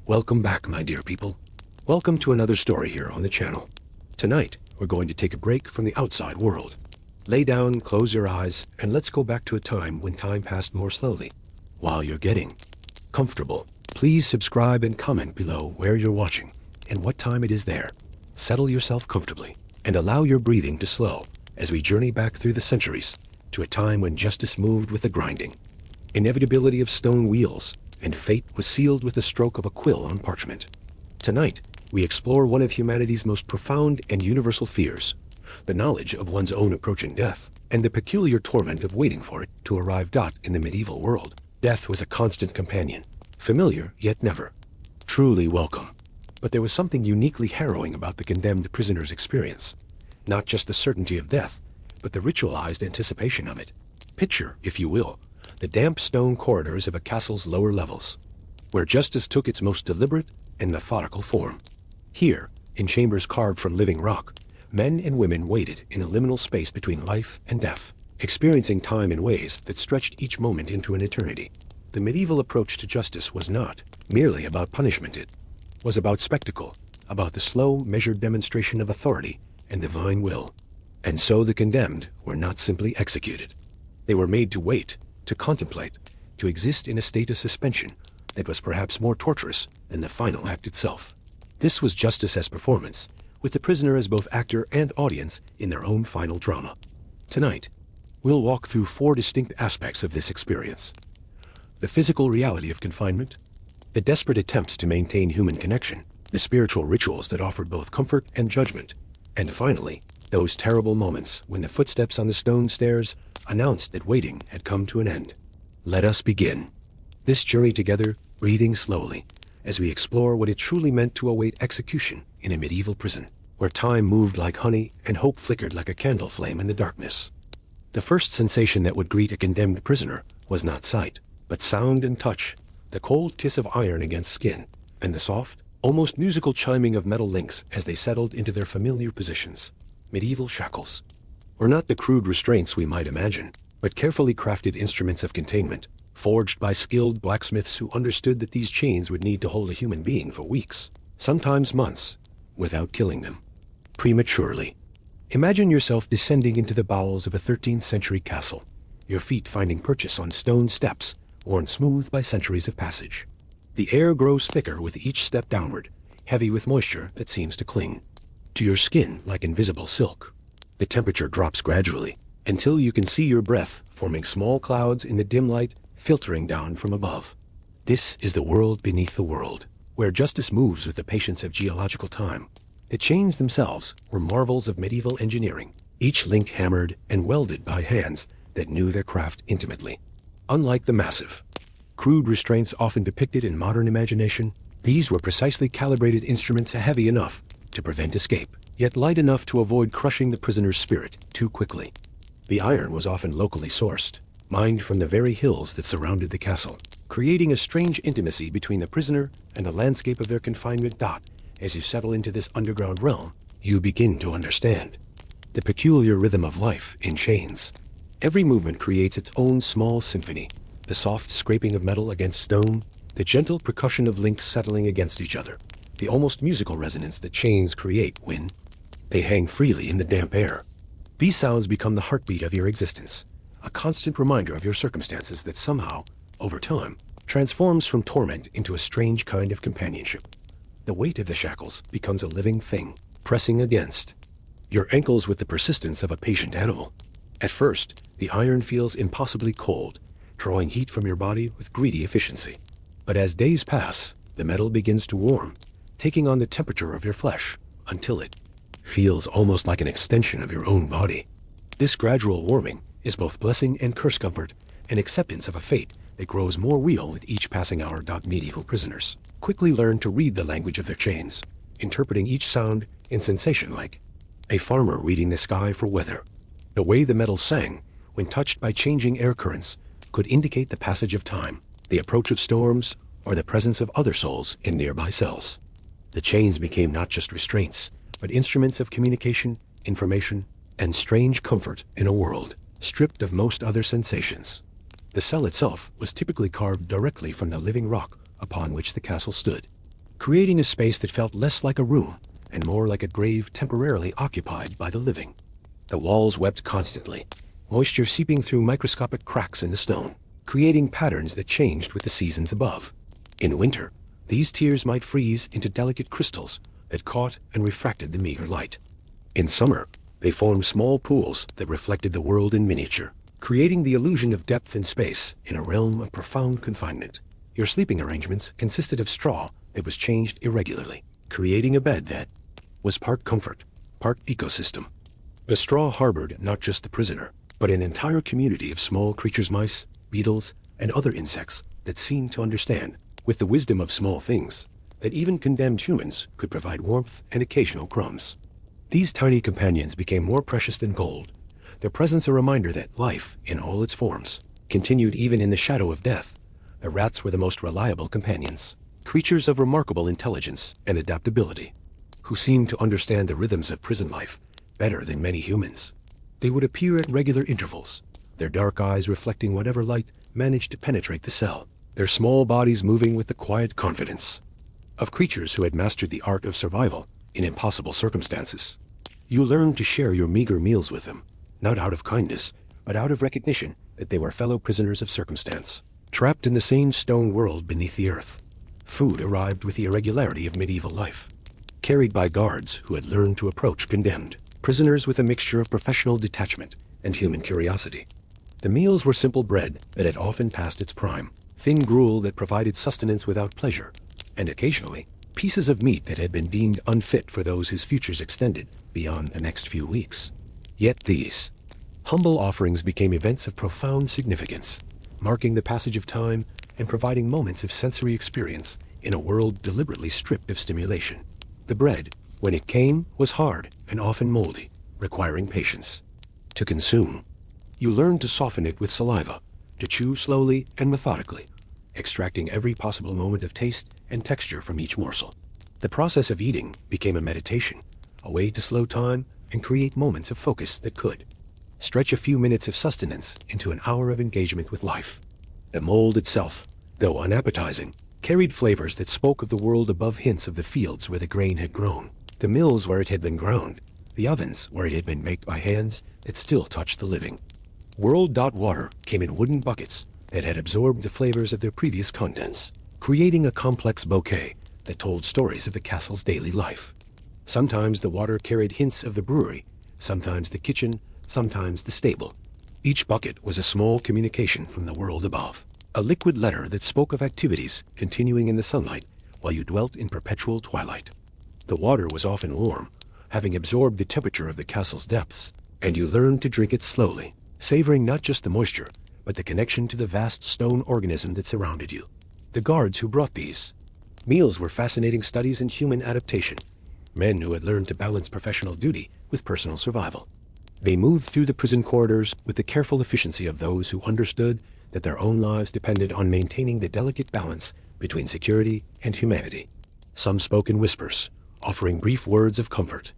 Welcome back, my dear people. Welcome to another story here on the channel. Tonight, we're going to take a break from the outside world. Lay down, close your eyes, and let's go back to a time when time passed more slowly. While you're getting comfortable, please subscribe and comment below where you're watching and what time it is there. Settle yourself comfortably and allow your breathing to slow as we journey back through the centuries to a time when justice moved with the grinding, inevitability of stone wheels, and fate was sealed with the stroke of a quill on parchment. Tonight, we explore one of humanity's most profound and universal fears, the knowledge of one's own approaching death, and the peculiar torment of waiting for it to arrive. In the medieval world, death was a constant companion, familiar yet never truly welcome. But there was something uniquely harrowing about the condemned prisoner's experience. Not just the certainty of death, but the ritualized anticipation of it. Picture, if you will, the damp stone corridors of a castle's lower levels, where justice took its most deliberate and methodical form. Here, in chambers carved from living rock, men and women waited in a liminal space between life and death, experiencing time in ways that stretched each moment into an eternity. The medieval approach to justice was not merely about punishment. It was about spectacle, about the slow, measured demonstration of authority and divine will. And so the condemned were not simply executed. They were made to wait, to contemplate, to exist in a state of suspension that was perhaps more torturous than the final act itself. This was justice as performance, with the prisoner as both actor and audience in their own final drama. Tonight, we'll walk through 4 distinct aspects of this experience: the physical reality of confinement, the desperate attempts to maintain human connection, the spiritual rituals that offered both comfort and judgment, and finally, those terrible moments when the footsteps on the stone stairs announced that waiting had come to an end. Let us begin this journey together, breathing slowly, as we explore what it truly meant to await execution in a medieval prison, where time moved like honey and hope flickered like a candle flame in the darkness. The first sensation that would greet a condemned prisoner was not sight, but sound and touch, the cold kiss of iron against skin, and the soft, almost musical chiming of metal links as they settled into their familiar positions. Medieval shackles were not the crude restraints we might imagine, but carefully crafted instruments of containment, forged by skilled blacksmiths who understood that these chains would need to hold a human being for weeks, sometimes months, without killing them prematurely. Imagine yourself descending into the bowels of a 13th century castle, your feet finding purchase on stone steps worn smooth by centuries of passage. The air grows thicker with each step downward, heavy with moisture that seems to cling to your skin like invisible silk. The temperature drops gradually until you can see your breath forming small clouds in the dim light filtering down from above. This is the world beneath the world, where justice moves with the patience of geological time. The chains themselves were marvels of medieval engineering, each link hammered and welded by hands that knew their craft intimately. Unlike the massive, crude restraints often depicted in modern imagination, these were precisely calibrated instruments heavy enough to prevent escape, yet light enough to avoid crushing the prisoner's spirit too quickly. The iron was often locally sourced, mined from the very hills that surrounded the castle, creating a strange intimacy between the prisoner and the landscape of their confinement. As you settle into this underground realm, you begin to understand the peculiar rhythm of life in chains. Every movement creates its own small symphony, the soft scraping of metal against stone, the gentle percussion of links settling against each other, the almost musical resonance that chains create when they hang freely in the damp air. These sounds become the heartbeat of your existence, a constant reminder of your circumstances that somehow, over time, transforms from torment into a strange kind of companionship. The weight of the shackles becomes a living thing, pressing against your ankles with the persistence of a patient animal. At first, the iron feels impossibly cold, drawing heat from your body with greedy efficiency. But as days pass, the metal begins to warm, taking on the temperature of your flesh, until it feels almost like an extension of your own body. This gradual warming is both blessing and curse, comfort and acceptance of a fate that grows more real with each passing hour. Medieval prisoners quickly learn to read the language of their chains, interpreting each sound in sensation like a farmer reading the sky for weather. The way the metal sang, when touched by changing air currents, could indicate the passage of time, the approach of storms, or the presence of other souls in nearby cells. The chains became not just restraints, but instruments of communication, information, and strange comfort in a world stripped of most other sensations. The cell itself was typically carved directly from the living rock upon which the castle stood. creating a space that felt less like a room and more like a grave temporarily occupied by the living. The walls wept constantly, moisture seeping through microscopic cracks in the stone, creating patterns that changed with the seasons above. In winter, these tears might freeze into delicate crystals that caught and refracted the meager light. In summer, they formed small pools that reflected the world in miniature, creating the illusion of depth and space in a realm of profound confinement. Your sleeping arrangements consisted of straw that was changed irregularly, creating a bed that was part comfort, part ecosystem. The straw harbored not just the prisoner, but an entire community of small creatures, mice, beetles, and other insects that seemed to understand, with the wisdom of small things, that even condemned humans could provide warmth and occasional crumbs. These tiny companions became more precious than gold, their presence a reminder that life, in all its forms, continued even in the shadow of death. The rats were the most reliable companions, creatures of remarkable intelligence and adaptability, who seemed to understand the rhythms of prison life better than many humans. They would appear at regular intervals, their dark eyes reflecting whatever light managed to penetrate the cell, their small bodies moving with the quiet confidence of creatures who had mastered the art of survival in impossible circumstances. You learned to share your meager meals with them, not out of kindness, but out of recognition that they were fellow prisoners of circumstance, trapped in the same stone world beneath the earth. Food arrived with the irregularity of medieval life, carried by guards who had learned to approach condemned prisoners with a mixture of professional detachment and human curiosity. The meals were simple bread that had often passed its prime, thin gruel that provided sustenance without pleasure, and occasionally pieces of meat that had been deemed unfit for those whose futures extended beyond the next few weeks. Yet these humble offerings became events of profound significance, marking the passage of time and providing moments of sensory experience in a world deliberately stripped of stimulation. The bread, when it came, was hard and often moldy, requiring patience. To consume, you learned to soften it with saliva, to chew slowly and methodically, extracting every possible moment of taste and texture from each morsel. The process of eating became a meditation, a way to slow time and create moments of focus that could stretch a few minutes of sustenance into an hour of engagement with life. The mold itself, though unappetizing, carried flavors that spoke of the world above, hints of the fields where the grain had grown, the mills where it had been ground, the ovens where it had been baked by hands that still touched the living. Water came in wooden buckets that had absorbed the flavors of their previous contents, creating a complex bouquet that told stories of the castle's daily life. Sometimes the water carried hints of the brewery, sometimes the kitchen, sometimes the stable. Each bucket was a small communication from the world above, a liquid letter that spoke of activities continuing in the sunlight while you dwelt in perpetual twilight. The water was often warm, having absorbed the temperature of the castle's depths, and you learned to drink it slowly, savoring not just the moisture, but the connection to the vast stone organism that surrounded you. The guards who brought these meals were fascinating studies in human adaptation, men who had learned to balance professional duty with personal survival. They moved through the prison corridors with the careful efficiency of those who understood that their own lives depended on maintaining the delicate balance between security and humanity. Some spoke in whispers, offering brief words of comfort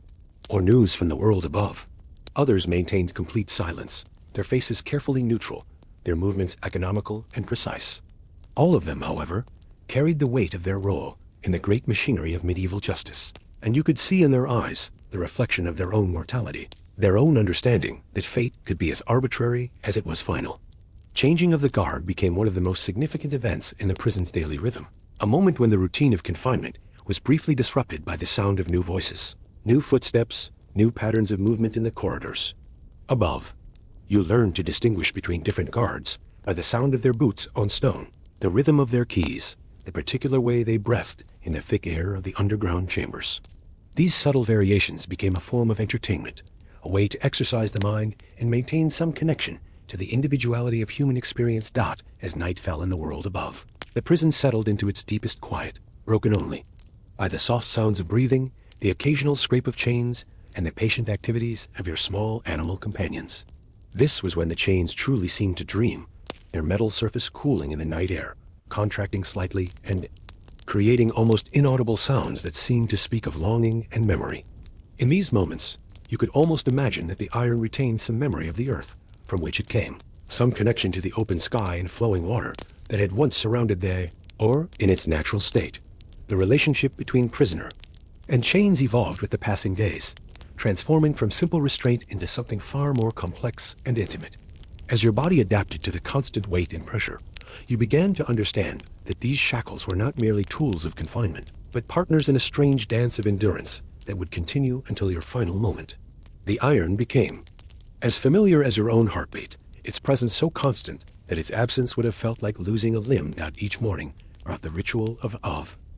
or news from the world above. Others maintained complete silence, their faces carefully neutral, their movements economical and precise. All of them, however, carried the weight of their role in the great machinery of medieval justice, and you could see in their eyes the reflection of their own mortality, their own understanding that fate could be as arbitrary as it was final. Changing of the guard became one of the most significant events in the prison's daily rhythm, a moment when the routine of confinement was briefly disrupted by the sound of new voices, new footsteps, new patterns of movement in the corridors. Above, you learned to distinguish between different guards by the sound of their boots on stone, the rhythm of their keys, the particular way they breathed in the thick air of the underground chambers. These subtle variations became a form of entertainment, a way to exercise the mind and maintain some connection to the individuality of human experience. As night fell in the world above, the prison settled into its deepest quiet, broken only by the soft sounds of breathing, the occasional scrape of chains, and the patient activities of your small animal companions. This was when the chains truly seemed to dream, their metal surface cooling in the night air, contracting slightly and creating almost inaudible sounds that seemed to speak of longing and memory. In these moments, you could almost imagine that the iron retained some memory of the earth from which it came, some connection to the open sky and flowing water that had once surrounded or in its natural state. the relationship between prisoner and chains evolved with the passing days, transforming from simple restraint into something far more complex and intimate. As your body adapted to the constant weight and pressure, you began to understand that these shackles were not merely tools of confinement, but partners in a strange dance of endurance that would continue until your final moment. The iron became as familiar as your own heartbeat, its presence so constant that its absence would have felt like losing a limb that each morning brought the ritual of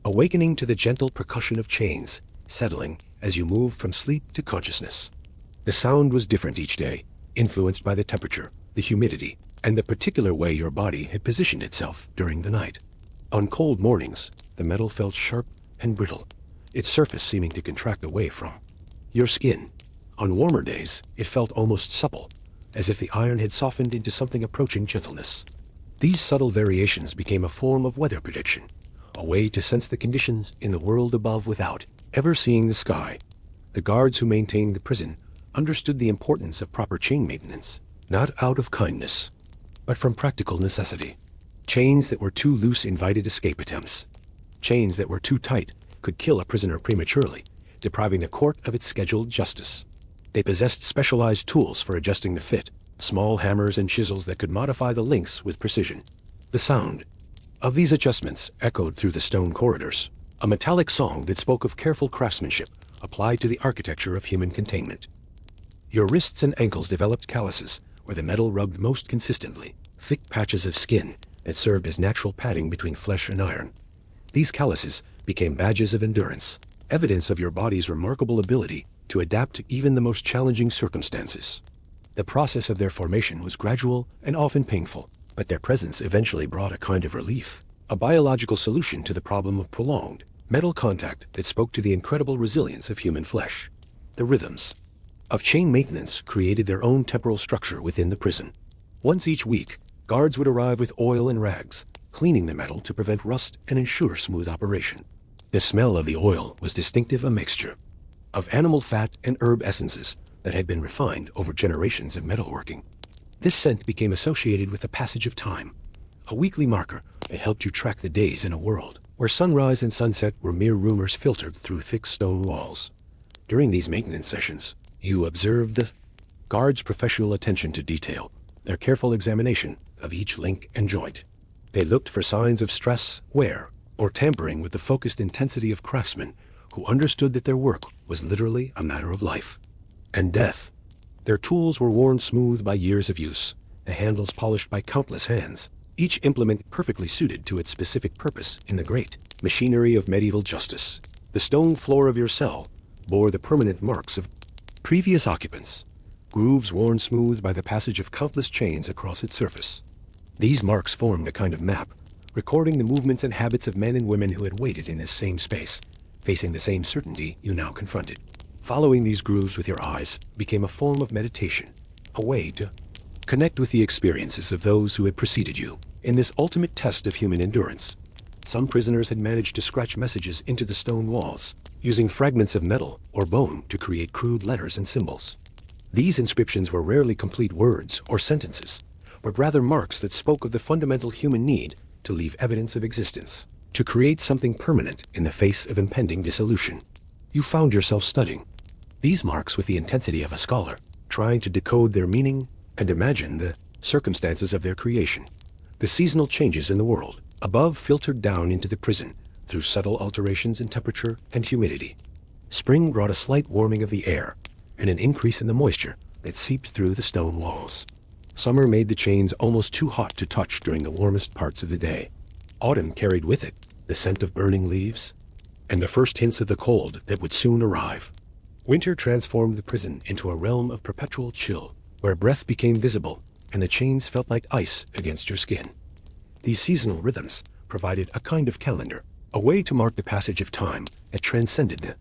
awakening to the gentle percussion of chains, settling as you moved from sleep to consciousness. The sound was different each day, influenced by the temperature, the humidity, and the particular way your body had positioned itself during the night. On cold mornings, the metal felt sharp and brittle, its surface seeming to contract away from your skin. On warmer days, it felt almost supple, as if the iron had softened into something approaching gentleness. These subtle variations became a form of weather prediction, a way to sense the conditions in the world above without ever seeing the sky. The guards who maintained the prison understood the importance of proper chain maintenance, not out of kindness, but from practical necessity. Chains that were too loose invited escape attempts. Chains that were too tight could kill a prisoner prematurely, depriving the court of its scheduled justice. They possessed specialized tools for adjusting the fit, small hammers and chisels that could modify the links with precision. The sound of these adjustments echoed through the stone corridors, a metallic song that spoke of careful craftsmanship applied to the architecture of human containment. Your wrists and ankles developed calluses where the metal rubbed most consistently, thick patches of skin that served as natural padding between flesh and iron. These calluses became badges of endurance, evidence of your body's remarkable ability to adapt to even the most challenging circumstances. The process of their formation was gradual and often painful, but their presence eventually brought a kind of relief, a biological solution to the problem of prolonged metal contact that spoke to the incredible resilience of human flesh. The rhythms of chain maintenance created their own temporal structure within the prison. Once each week, guards would arrive with oil and rags, cleaning the metal to prevent rust and ensure smooth operation. The smell of the oil was distinctive, a mixture of animal fat and herb essences that had been refined over generations of metalworking. This scent became associated with the passage of time, a weekly marker that helped you track the days in a world where sunrise and sunset were mere rumors filtered through thick stone walls. During these maintenance sessions, you observed the guards' professional attention to detail, their careful examination of each link and joint. They looked for signs of stress, wear, or tampering with the focused intensity of craftsmen who understood that their work was literally a matter of life and death. Their tools were worn smooth by years of use, the handles polished by countless hands, each implement perfectly suited to its specific purpose in the great machinery of medieval justice. The stone floor of your cell bore the permanent marks of previous occupants, grooves worn smooth by the passage of countless chains across its surface. These marks formed a kind of map, recording the movements and habits of men and women who had waited in this same space, facing the same certainty you now confronted. Following these grooves with your eyes became a form of meditation, a way to connect with the experiences of those who had preceded you in this ultimate test of human endurance. Some prisoners had managed to scratch messages into the stone walls, using fragments of metal or bone to create crude letters and symbols. These inscriptions were rarely complete words or sentences, but rather marks that spoke of the fundamental human need to leave evidence of existence, to create something permanent in the face of impending dissolution. You found yourself studying these marks with the intensity of a scholar, trying to decode their meaning and imagine the circumstances of their creation. The seasonal changes in the world above filtered down into the prison through subtle alterations in temperature and humidity. Spring brought a slight warming of the air and an increase in the moisture that seeped through the stone walls. Summer made the chains almost too hot to touch during the warmest parts of the day. Autumn carried with it the scent of burning leaves and the first hints of the cold that would soon arrive. Winter transformed the prison into a realm of perpetual chill, where breath became visible and the chains felt like ice against your skin. These seasonal rhythms provided a kind of calendar, a way to mark the passage of time that transcended the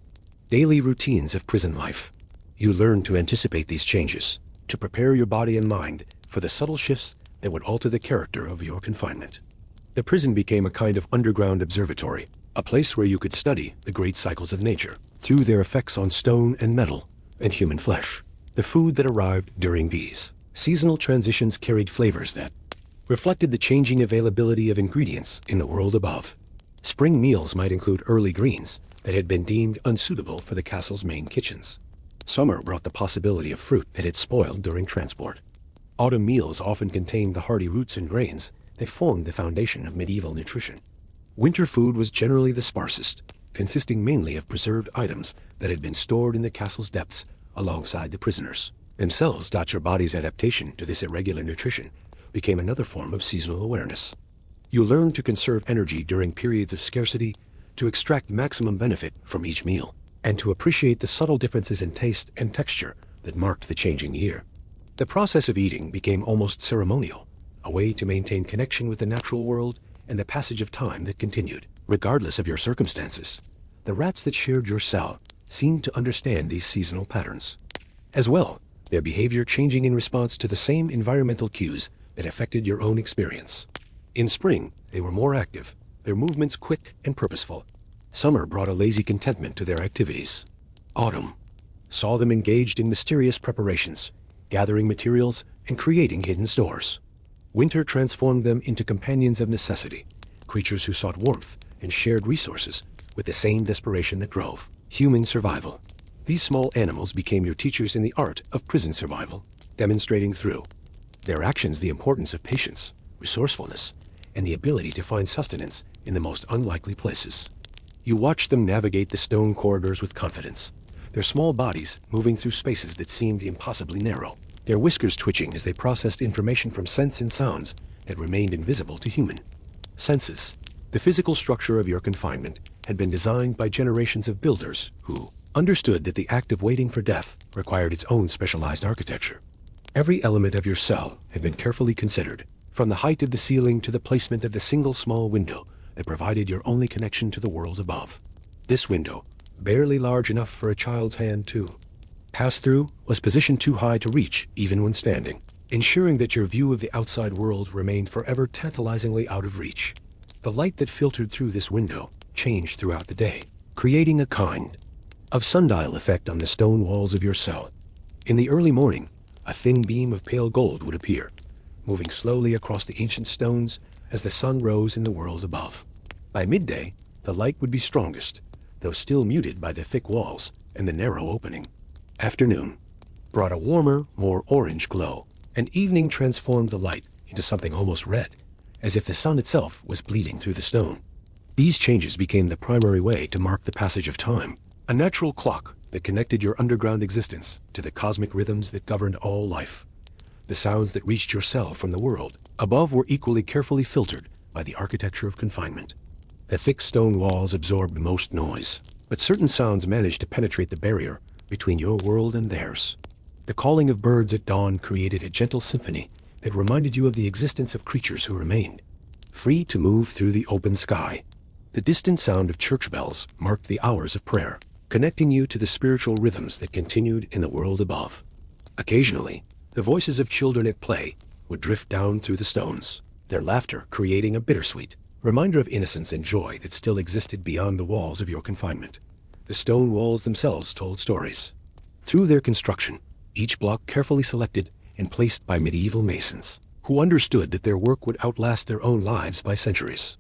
daily routines of prison life. You learned to anticipate these changes, to prepare your body and mind for the subtle shifts that would alter the character of your confinement. The prison became a kind of underground observatory, a place where you could study the great cycles of nature through their effects on stone and metal and human flesh. The food that arrived during these seasonal transitions carried flavors that reflected the changing availability of ingredients in the world above. Spring meals might include early greens that had been deemed unsuitable for the castle's main kitchens. Summer brought the possibility of fruit that had spoiled during transport. Autumn meals often contained the hardy roots and grains that formed the foundation of medieval nutrition. Winter food was generally the sparsest, consisting mainly of preserved items that had been stored in the castle's depths alongside the prisoners themselves. Your body's adaptation to this irregular nutrition became another form of seasonal awareness. You learned to conserve energy during periods of scarcity, to extract maximum benefit from each meal, and to appreciate the subtle differences in taste and texture that marked the changing year. The process of eating became almost ceremonial, a way to maintain connection with the natural world and the passage of time that continued, regardless of your circumstances. The rats that shared your cell seemed to understand these seasonal patterns as well, their behavior changing in response to the same environmental cues that affected your own experience. In spring, they were more active, their movements quick and purposeful. Summer brought a lazy contentment to their activities. Autumn saw them engaged in mysterious preparations, gathering materials and creating hidden stores. Winter transformed them into companions of necessity, creatures who sought warmth and shared resources with the same desperation that drove human survival. These small animals became your teachers in the art of prison survival, demonstrating through their actions the importance of patience, resourcefulness, and the ability to find sustenance in the most unlikely places. You watched them navigate the stone corridors with confidence, their small bodies moving through spaces that seemed impossibly narrow, their whiskers twitching as they processed information from scents and sounds that remained invisible to human senses. The physical structure of your confinement had been designed by generations of builders who understood that the act of waiting for death required its own specialized architecture. Every element of your cell had been carefully considered, from the height of the ceiling to the placement of the single small window that provided your only connection to the world above. This window, barely large enough for a child's hand to pass through, was positioned too high to reach even when standing, ensuring that your view of the outside world remained forever tantalizingly out of reach. The light that filtered through this window changed throughout the day, creating a kind of sundial effect on the stone walls of your cell. In the early morning, a thin beam of pale gold would appear, moving slowly across the ancient stones as the sun rose in the world above. By midday, the light would be strongest, though still muted by the thick walls and the narrow opening. Afternoon brought a warmer, more orange glow, and evening transformed the light into something almost red, as if the sun itself was bleeding through the stone. These changes became the primary way to mark the passage of time, a natural clock that connected your underground existence to the cosmic rhythms that governed all life. The sounds that reached your cell from the world above were equally carefully filtered by the architecture of confinement. The thick stone walls absorbed most noise, but certain sounds managed to penetrate the barrier between your world and theirs. The calling of birds at dawn created a gentle symphony that reminded you of the existence of creatures who remained free to move through the open sky. The distant sound of church bells marked the hours of prayer, connecting you to the spiritual rhythms that continued in the world above. Occasionally, the voices of children at play would drift down through the stones, their laughter creating a bittersweet reminder of innocence and joy that still existed beyond the walls of your confinement. The stone walls themselves told stories. Through their construction, each block carefully selected and placed by medieval masons, who understood that their work would outlast their own lives by centuries.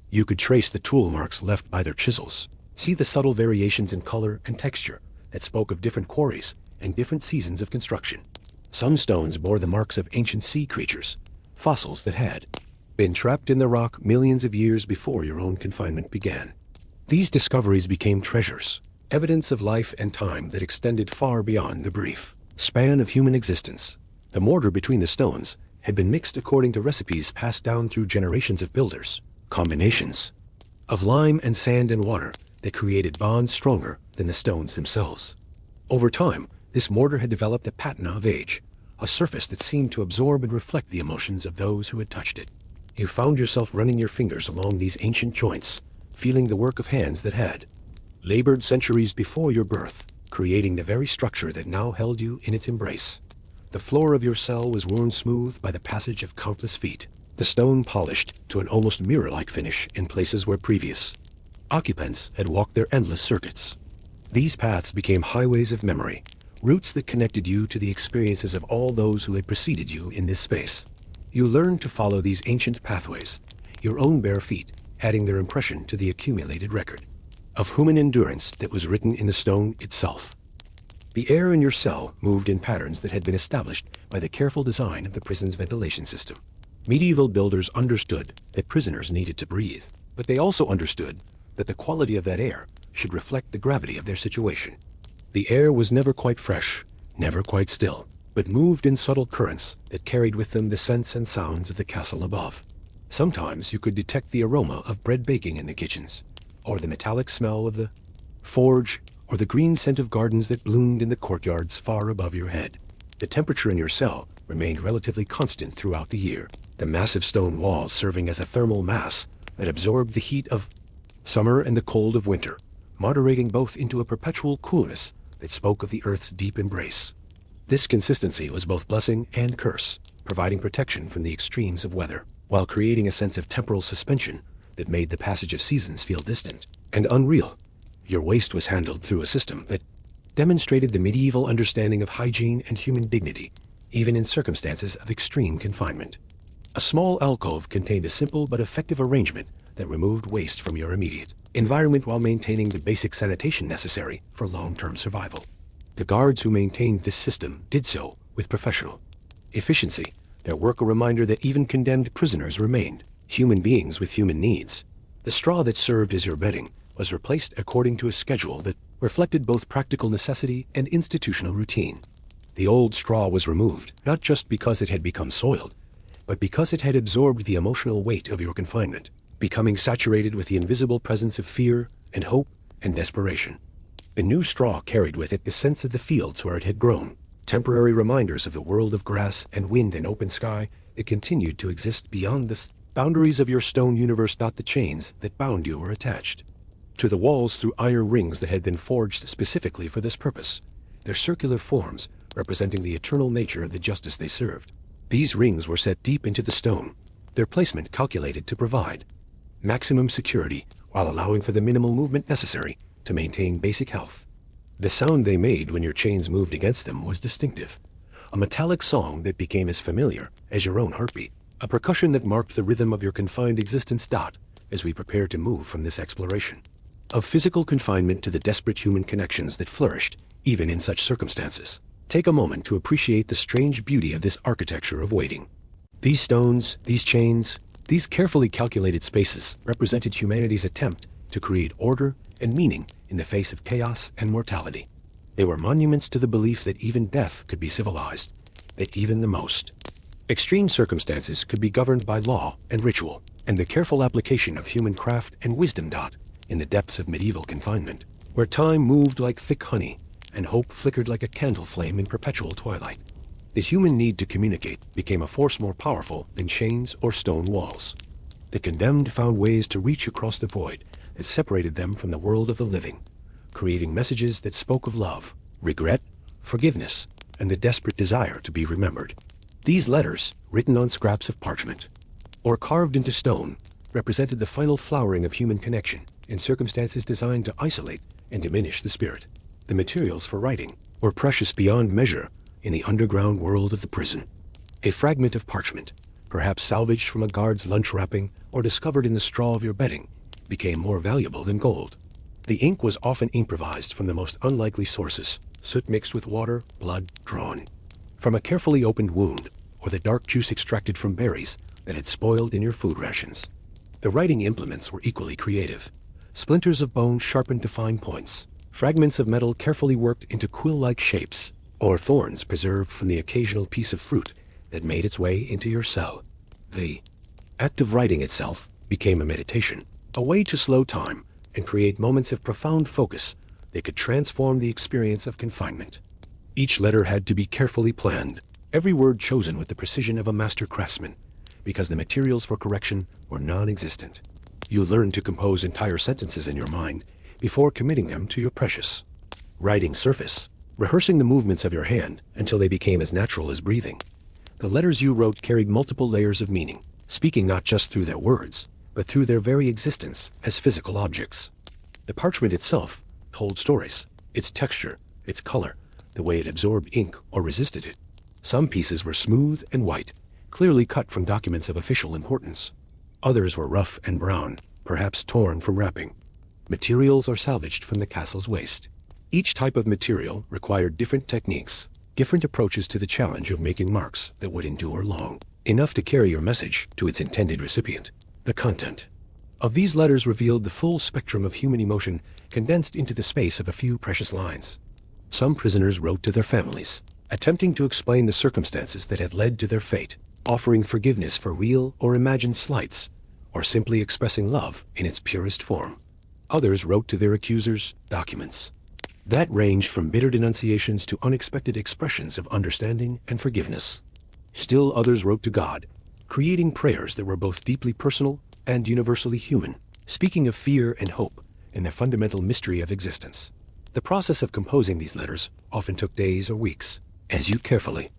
You could trace the tool marks left by their chisels, see the subtle variations in color and texture that spoke of different quarries and different seasons of construction. Some stones bore the marks of ancient sea creatures, fossils that had been trapped in the rock millions of years before your own confinement began. These discoveries became treasures, evidence of life and time that extended far beyond the brief span of human existence. The mortar between the stones had been mixed according to recipes passed down through generations of builders, combinations of lime and sand and water that created bonds stronger than the stones themselves. Over time, this mortar had developed a patina of age, a surface that seemed to absorb and reflect the emotions of those who had touched it. You found yourself running your fingers along these ancient joints, feeling the work of hands that had labored centuries before your birth, creating the very structure that now held you in its embrace. The floor of your cell was worn smooth by the passage of countless feet, the stone polished to an almost mirror-like finish in places where previous occupants had walked their endless circuits. These paths became highways of memory, routes that connected you to the experiences of all those who had preceded you in this space. You learned to follow these ancient pathways, your own bare feet adding their impression to the accumulated record of human endurance that was written in the stone itself. The air in your cell moved in patterns that had been established by the careful design of the prison's ventilation system. Medieval builders understood that prisoners needed to breathe, but they also understood that the quality of that air should reflect the gravity of their situation. The air was never quite fresh, never quite still, but moved in subtle currents that carried with them the scents and sounds of the castle above. Sometimes you could detect the aroma of bread baking in the kitchens, or the metallic smell of the forge, or the green scent of gardens that bloomed in the courtyards far above your head. The temperature in your cell remained relatively constant throughout the year, the massive stone walls serving as a thermal mass that absorbed the heat of summer and the cold of winter, moderating both into a perpetual coolness that spoke of the earth's deep embrace. This consistency was both blessing and curse, providing protection from the extremes of weather, while creating a sense of temporal suspension that made the passage of seasons feel distant and unreal. Your waste was handled through a system that demonstrated the medieval understanding of hygiene and human dignity, even in circumstances of extreme confinement. A small alcove contained a simple but effective arrangement that removed waste from your immediate environment while maintaining the basic sanitation necessary for long-term survival. The guards who maintained this system did so with professional efficiency, their work a reminder that even condemned prisoners remained human beings with human needs. The straw that served as your bedding was replaced according to a schedule that reflected both practical necessity and institutional routine. The old straw was removed, not just because it had become soiled, but because it had absorbed the emotional weight of your confinement, becoming saturated with the invisible presence of fear and hope and desperation. The new straw carried with it the sense of the fields where it had grown, temporary reminders of the world of grass and wind and open sky that continued to exist beyond the boundaries of your stone universe. The chains that bound you were attached to the walls through iron rings that had been forged specifically for this purpose, their circular forms representing the eternal nature of the justice they served. These rings were set deep into the stone, their placement calculated to provide maximum security while allowing for the minimal movement necessary to maintain basic health. The sound they made when your chains moved against them was distinctive, a metallic song that became as familiar as your own heartbeat, a percussion that marked the rhythm of your confined existence. As we prepare to move from this exploration of physical confinement to the desperate human connections that flourished even in such circumstances, take a moment to appreciate the strange beauty of this architecture of waiting. These stones, these chains, these carefully calculated spaces represented humanity's attempt to create order and meaning in the face of chaos and mortality. They were monuments to the belief that even death could be civilized, that even the most extreme circumstances could be governed by law and ritual, and the careful application of human craft and wisdom. In the depths of medieval confinement, where time moved like thick honey and hope flickered like a candle flame in perpetual twilight, the human need to communicate became a force more powerful than chains or stone walls. The condemned found ways to reach across the void that separated them from the world of the living, creating messages that spoke of love, regret, forgiveness, and the desperate desire to be remembered. These letters, written on scraps of parchment or carved into stone, represented the final flowering of human connection in circumstances designed to isolate and diminish the spirit. The materials for writing were precious beyond measure in the underground world of the prison. A fragment of parchment, perhaps salvaged from a guard's lunch wrapping or discovered in the straw of your bedding, became more valuable than gold. The ink was often improvised from the most unlikely sources, soot mixed with water, blood drawn from a carefully opened wound, or the dark juice extracted from berries that had spoiled in your food rations. The writing implements were equally creative. Splinters of bone sharpened to fine points, fragments of metal carefully worked into quill-like shapes, or thorns preserved from the occasional piece of fruit that made its way into your cell. The act of writing itself became a meditation, a way to slow time and create moments of profound focus that could transform the experience of confinement. Each letter had to be carefully planned, every word chosen with the precision of a master craftsman, because the materials for correction were non-existent. You learned to compose entire sentences in your mind before committing them to your precious writing surface, rehearsing the movements of your hand until they became as natural as breathing. The letters you wrote carried multiple layers of meaning, speaking not just through their words, but through their very existence as physical objects. The parchment itself told stories, its texture, its color, the way it absorbed ink or resisted it. Some pieces were smooth and white, clearly cut from documents of official importance. Others were rough and brown, perhaps torn from wrapping. Materials are salvaged from the castle's waste. Each type of material required different techniques, different approaches to the challenge of making marks that would endure long, enough to carry your message to its intended recipient. The content of these letters revealed the full spectrum of human emotion condensed into the space of a few precious lines. Some prisoners wrote to their families, attempting to explain the circumstances that had led to their fate, offering forgiveness for real or imagined slights, or simply expressing love in its purest form. Others wrote to their accusers documents that ranged from bitter denunciations to unexpected expressions of understanding and forgiveness. Still others wrote to God, creating prayers that were both deeply personal and universally human, speaking of fear and hope and the fundamental mystery of existence. The process of composing these letters often took days or weeks, as you carefully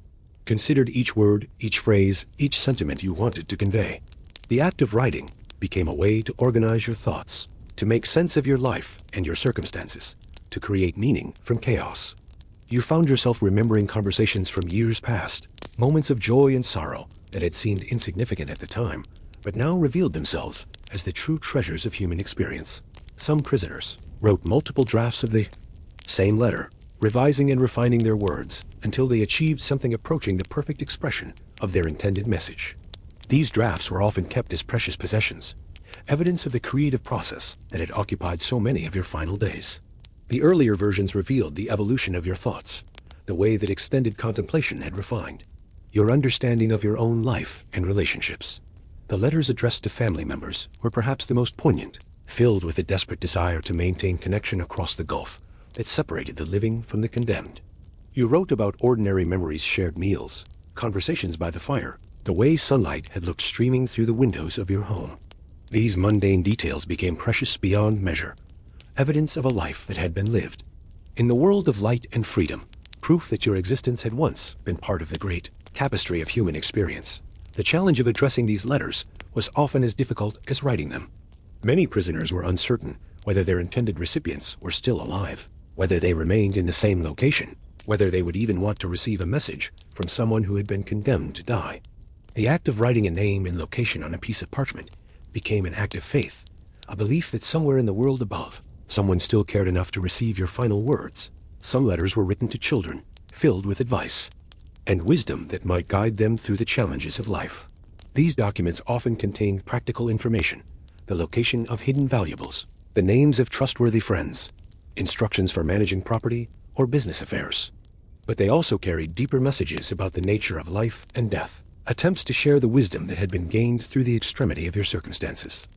considered each word, each phrase, each sentiment you wanted to convey. The act of writing became a way to organize your thoughts, to make sense of your life and your circumstances, to create meaning from chaos. You found yourself remembering conversations from years past, moments of joy and sorrow that had seemed insignificant at the time, but now revealed themselves as the true treasures of human experience. Some prisoners wrote multiple drafts of the same letter, revising and refining their words until they achieved something approaching the perfect expression of their intended message. These drafts were often kept as precious possessions, evidence of the creative process that had occupied so many of your final days. The earlier versions revealed the evolution of your thoughts, the way that extended contemplation had refined your understanding of your own life and relationships. The letters addressed to family members were perhaps the most poignant, filled with a desperate desire to maintain connection across the gulf that separated the living from the condemned. You wrote about ordinary memories, shared meals, conversations by the fire, the way sunlight had looked streaming through the windows of your home. These mundane details became precious beyond measure, evidence of a life that had been lived. In the world of light and freedom, proof that your existence had once been part of the great tapestry of human experience. The challenge of addressing these letters was often as difficult as writing them. Many prisoners were uncertain whether their intended recipients were still alive, whether they remained in the same location, whether they would even want to receive a message from someone who had been condemned to die. The act of writing a name and location on a piece of parchment became an act of faith, a belief that somewhere in the world above, someone still cared enough to receive your final words. Some letters were written to children, filled with advice and wisdom that might guide them through the challenges of life. These documents often contained practical information, the location of hidden valuables, the names of trustworthy friends, instructions for managing property or business affairs. But they also carried deeper messages about the nature of life and death, attempts to share the wisdom that had been gained through the extremity of your circumstances.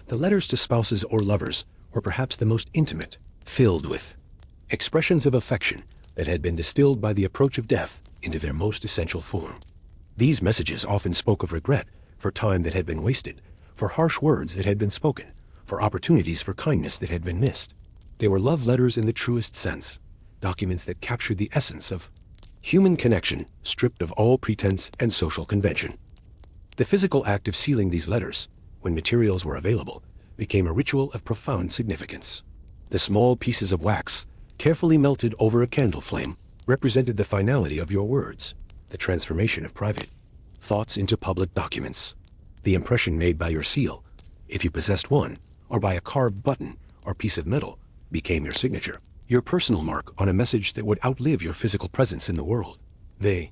The letters to spouses or lovers were perhaps the most intimate, filled with expressions of affection that had been distilled by the approach of death into their most essential form. These messages often spoke of regret for time that had been wasted, for harsh words that had been spoken, for opportunities for kindness that had been missed. They were love letters in the truest sense, documents that captured the essence of human connection, stripped of all pretense and social convention. The physical act of sealing these letters, when materials were available, became a ritual of profound significance. The small pieces of wax, carefully melted over a candle flame, represented the finality of your words, the transformation of private thoughts into public documents. The impression made by your seal, if you possessed one, or by a carved button or piece of metal, became your signature, your personal mark on a message that would outlive your physical presence in the world. The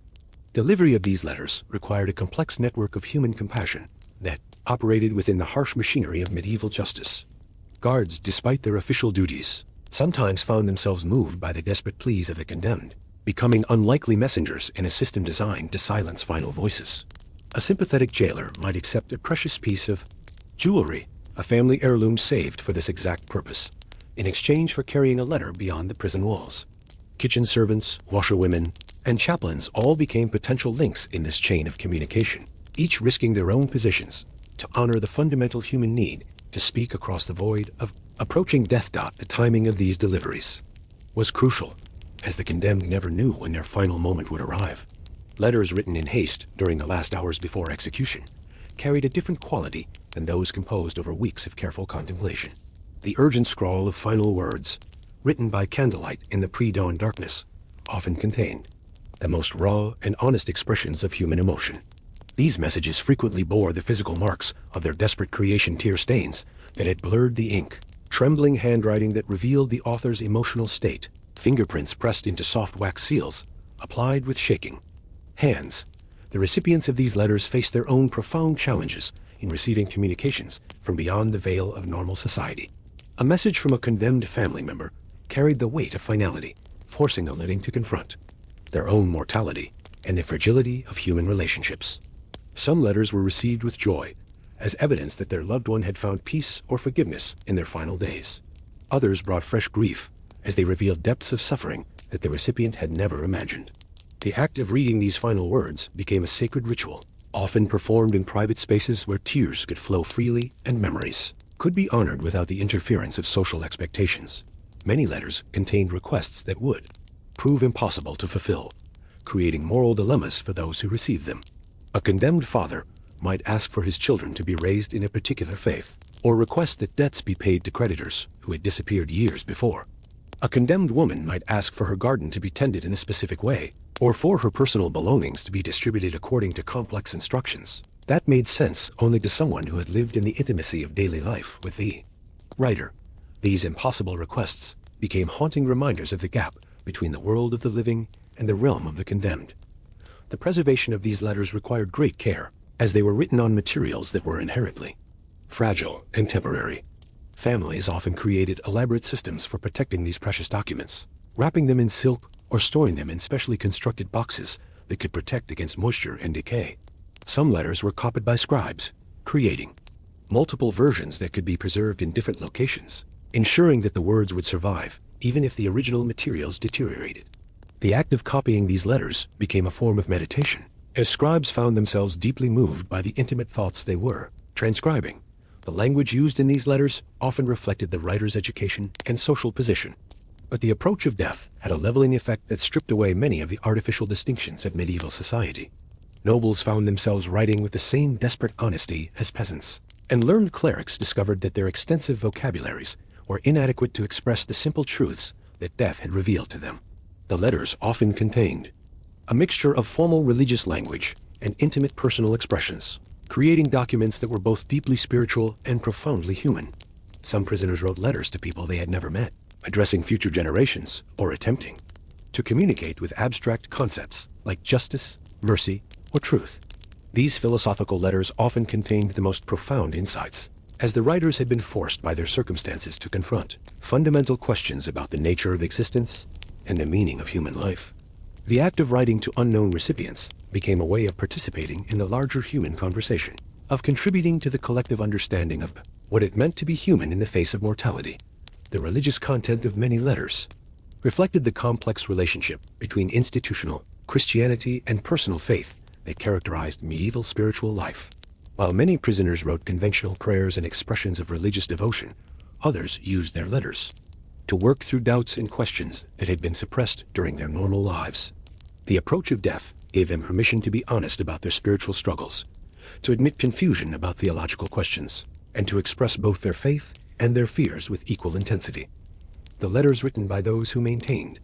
delivery of these letters required a complex network of human compassion that operated within the harsh machinery of medieval justice. Guards, despite their official duties, sometimes found themselves moved by the desperate pleas of the condemned, becoming unlikely messengers in a system designed to silence final voices. A sympathetic jailer might accept a precious piece of jewelry, a family heirloom saved for this exact purpose, in exchange for carrying a letter beyond the prison walls. Kitchen servants, washerwomen, and chaplains all became potential links in this chain of communication, each risking their own positions to honor the fundamental human need to speak across the void of approaching death. The timing of these deliveries was crucial, as the condemned never knew when their final moment would arrive. Letters written in haste during the last hours before execution carried a different quality than those composed over weeks of careful contemplation. The urgent scrawl of final words, written by candlelight in the pre-dawn darkness, often contained the most raw and honest expressions of human emotion. These messages frequently bore the physical marks of their desperate creation tear stains that had blurred the ink, trembling handwriting that revealed the author's emotional state, fingerprints pressed into soft wax seals, applied with shaking hands. The recipients of these letters faced their own profound challenges in receiving communications from beyond the veil of normal society. A message from a condemned family member carried the weight of finality, forcing the living to confront their own mortality and the fragility of human relationships. Some letters were received with joy, as evidence that their loved one had found peace or forgiveness in their final days. Others brought fresh grief, as they revealed depths of suffering that the recipient had never imagined. The act of reading these final words became a sacred ritual, often performed in private spaces where tears could flow freely and memories could be honored without the interference of social expectations. Many letters contained requests that would prove impossible to fulfill, creating moral dilemmas for those who received them. A condemned father might ask for his children to be raised in a particular faith, or request that debts be paid to creditors who had disappeared years before. A condemned woman might ask for her garden to be tended in a specific way, or for her personal belongings to be distributed according to complex instructions. That made sense only to someone who had lived in the intimacy of daily life with the writer. These impossible requests became haunting reminders of the gap between the world of the living and the realm of the condemned. The preservation of these letters required great care, as they were written on materials that were inherently fragile and temporary. Families often created elaborate systems for protecting these precious documents, wrapping them in silk or storing them in specially constructed boxes that could protect against moisture and decay. Some letters were copied by scribes, creating multiple versions that could be preserved in different locations, ensuring that the words would survive even if the original materials deteriorated. The act of copying these letters became a form of meditation, as scribes found themselves deeply moved by the intimate thoughts they were transcribing. The language used in these letters often reflected the writer's education and social position. But the approach of death had a leveling effect that stripped away many of the artificial distinctions of medieval society. Nobles found themselves writing with the same desperate honesty as peasants, and learned clerics discovered that their extensive vocabularies were inadequate to express the simple truths that death had revealed to them. The letters often contained a mixture of formal religious language and intimate personal expressions, creating documents that were both deeply spiritual and profoundly human. Some prisoners wrote letters to people they had never met, addressing future generations or attempting to communicate with abstract concepts like justice, mercy, or truth. These philosophical letters often contained the most profound insights, as the writers had been forced by their circumstances to confront fundamental questions about the nature of existence and the meaning of human life. The act of writing to unknown recipients became a way of participating in the larger human conversation, of contributing to the collective understanding of what it meant to be human in the face of mortality. The religious content of many letters reflected the complex relationship between institutional Christianity and personal faith that characterized medieval spiritual life. While many prisoners wrote conventional prayers and expressions of religious devotion, others used their letters to work through doubts and questions that had been suppressed during their normal lives. The approach of death gave them permission to be honest about their spiritual struggles, to admit confusion about theological questions, and to express both their faith and their fears with equal intensity. The letters written by those who maintained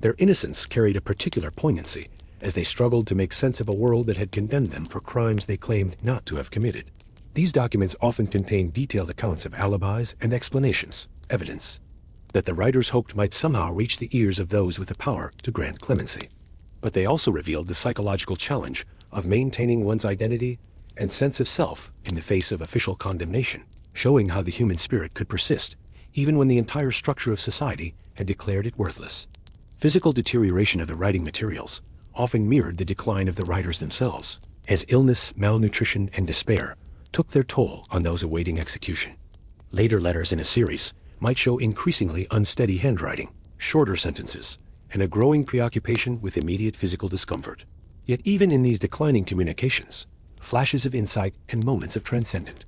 their innocence carried a particular poignancy as they struggled to make sense of a world that had condemned them for crimes they claimed not to have committed. These documents often contained detailed accounts of alibis and explanations, evidence that the writers hoped might somehow reach the ears of those with the power to grant clemency. But they also revealed the psychological challenge of maintaining one's identity and sense of self in the face of official condemnation, showing how the human spirit could persist even when the entire structure of society had declared it worthless. Physical deterioration of the writing materials often mirrored the decline of the writers themselves, as illness, malnutrition, and despair took their toll on those awaiting execution. Later letters in a series might show increasingly unsteady handwriting, shorter sentences, and a growing preoccupation with immediate physical discomfort. Yet even in these declining communications, flashes of insight and moments of transcendent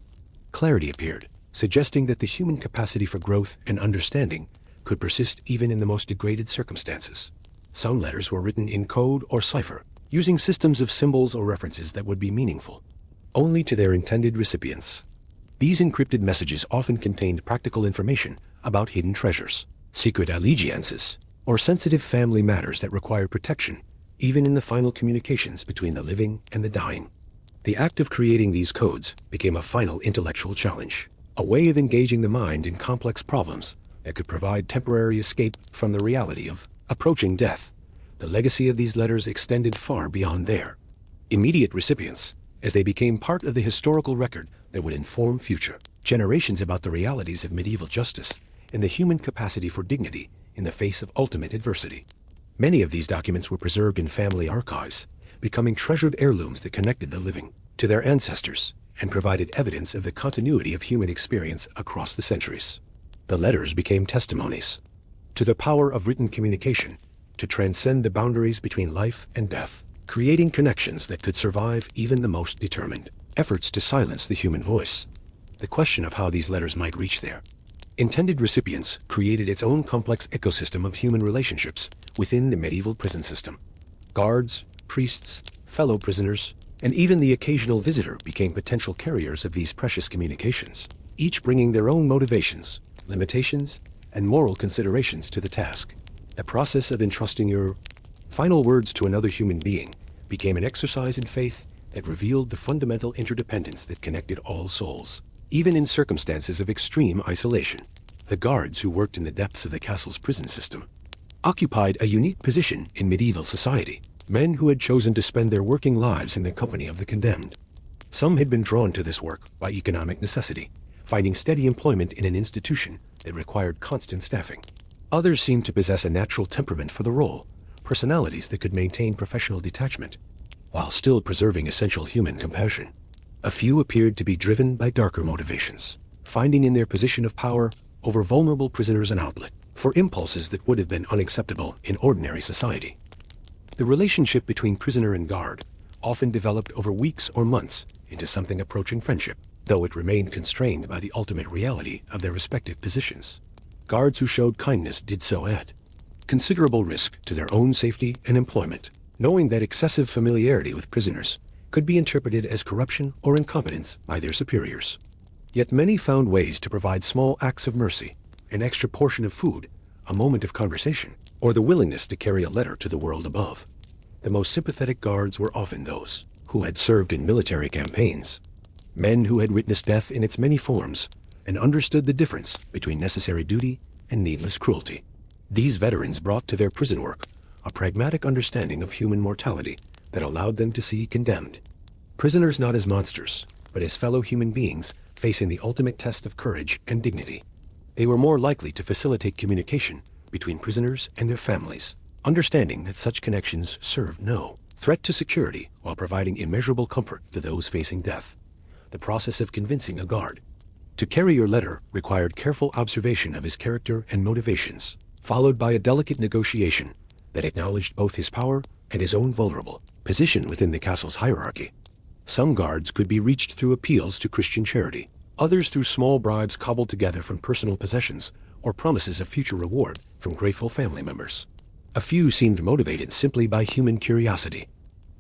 clarity appeared, suggesting that the human capacity for growth and understanding could persist even in the most degraded circumstances. Some letters were written in code or cipher, using systems of symbols or references that would be meaningful only to their intended recipients. These encrypted messages often contained practical information about hidden treasures, secret allegiances, or sensitive family matters that required protection, even in the final communications between the living and the dying. The act of creating these codes became a final intellectual challenge, a way of engaging the mind in complex problems that could provide temporary escape from the reality of approaching death. The legacy of these letters extended far beyond their immediate recipients, as they became part of the historical record that would inform future generations about the realities of medieval justice and the human capacity for dignity in the face of ultimate adversity. Many of these documents were preserved in family archives, becoming treasured heirlooms that connected the living to their ancestors and provided evidence of the continuity of human experience across the centuries. The letters became testimonies to the power of written communication to transcend the boundaries between life and death, creating connections that could survive even the most determined efforts to silence the human voice. The question of how these letters might reach their intended recipients created its own complex ecosystem of human relationships within the medieval prison system. Guards, priests, fellow prisoners, and even the occasional visitor became potential carriers of these precious communications, each bringing their own motivations, limitations, and moral considerations to the task. The process of entrusting your final words to another human being became an exercise in faith that revealed the fundamental interdependence that connected all souls, even in circumstances of extreme isolation. The guards who worked in the depths of the castle's prison system occupied a unique position in medieval society, men who had chosen to spend their working lives in the company of the condemned. Some had been drawn to this work by economic necessity, finding steady employment in an institution that required constant staffing. Others seemed to possess a natural temperament for the role, personalities that could maintain professional detachment, while still preserving essential human compassion. A few appeared to be driven by darker motivations, finding in their position of power over vulnerable prisoners an outlet for impulses that would have been unacceptable in ordinary society. The relationship between prisoner and guard often developed over weeks or months into something approaching friendship, though it remained constrained by the ultimate reality of their respective positions. Guards who showed kindness did so at considerable risk to their own safety and employment, knowing that excessive familiarity with prisoners could be interpreted as corruption or incompetence by their superiors. Yet many found ways to provide small acts of mercy, an extra portion of food, a moment of conversation, or the willingness to carry a letter to the world above. The most sympathetic guards were often those who had served in military campaigns, men who had witnessed death in its many forms and understood the difference between necessary duty and needless cruelty. These veterans brought to their prison work a pragmatic understanding of human mortality that allowed them to see condemned prisoners not as monsters, but as fellow human beings facing the ultimate test of courage and dignity. They were more likely to facilitate communication between prisoners and their families, understanding that such connections served no threat to security while providing immeasurable comfort to those facing death. The process of convincing a guard to carry your letter required careful observation of his character and motivations, followed by a delicate negotiation that acknowledged both his power and his own vulnerable position within the castle's hierarchy. Some guards could be reached through appeals to Christian charity, others through small bribes cobbled together from personal possessions or promises of future reward from grateful family members. A few seemed motivated simply by human curiosity,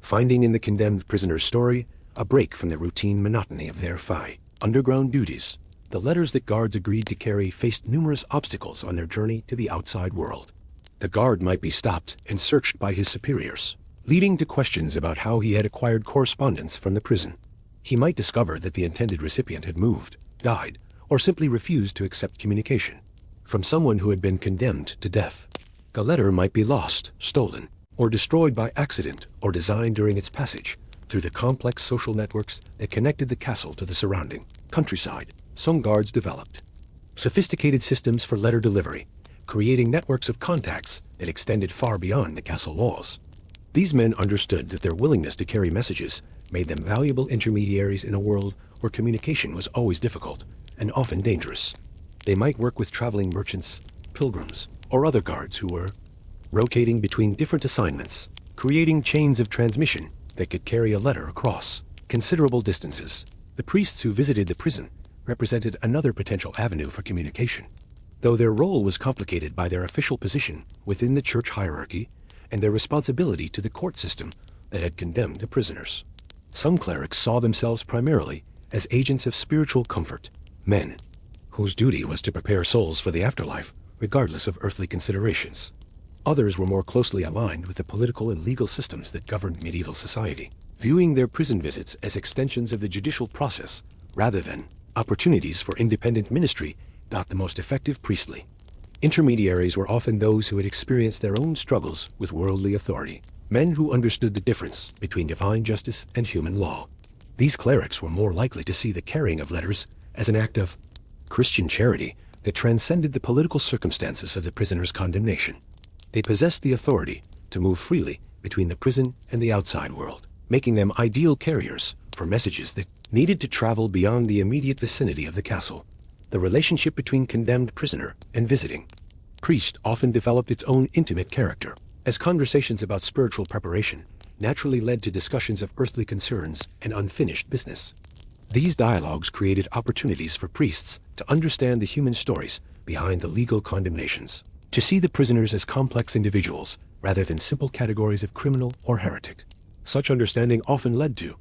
finding in the condemned prisoner's story a break from the routine monotony of their underground duties. The letters that guards agreed to carry faced numerous obstacles on their journey to the outside world. The guard might be stopped and searched by his superiors, leading to questions about how he had acquired correspondence from the prison. He might discover that the intended recipient had moved, died, or simply refused to accept communication from someone who had been condemned to death. The letter might be lost, stolen, or destroyed by accident or design during its passage through the complex social networks that connected the castle to the surrounding countryside. Some guards developed sophisticated systems for letter delivery, creating networks of contacts that extended far beyond the castle walls. These men understood that their willingness to carry messages made them valuable intermediaries in a world where communication was always difficult and often dangerous. They might work with traveling merchants, pilgrims, or other guards who were rotating between different assignments, creating chains of transmission that could carry a letter across considerable distances. The priests who visited the prison represented another potential avenue for communication, though their role was complicated by their official position within the church hierarchy and their responsibility to the court system that had condemned the prisoners. Some clerics saw themselves primarily as agents of spiritual comfort, men whose duty was to prepare souls for the afterlife, regardless of earthly considerations. Others were more closely aligned with the political and legal systems that governed medieval society, viewing their prison visits as extensions of the judicial process rather than opportunities for independent ministry, not the most effective priestly. Intermediaries were often those who had experienced their own struggles with worldly authority, men who understood the difference between divine justice and human law. These clerics were more likely to see the carrying of letters as an act of Christian charity that transcended the political circumstances of the prisoner's condemnation. They possessed the authority to move freely between the prison and the outside world, making them ideal carriers for messages that needed to travel beyond the immediate vicinity of the castle. The relationship between condemned prisoner and visiting priest often developed its own intimate character, as conversations about spiritual preparation naturally led to discussions of earthly concerns and unfinished business. These dialogues created opportunities for priests to understand the human stories behind the legal condemnations, to see the prisoners as complex individuals rather than simple categories of criminal or heretic. Such understanding often led to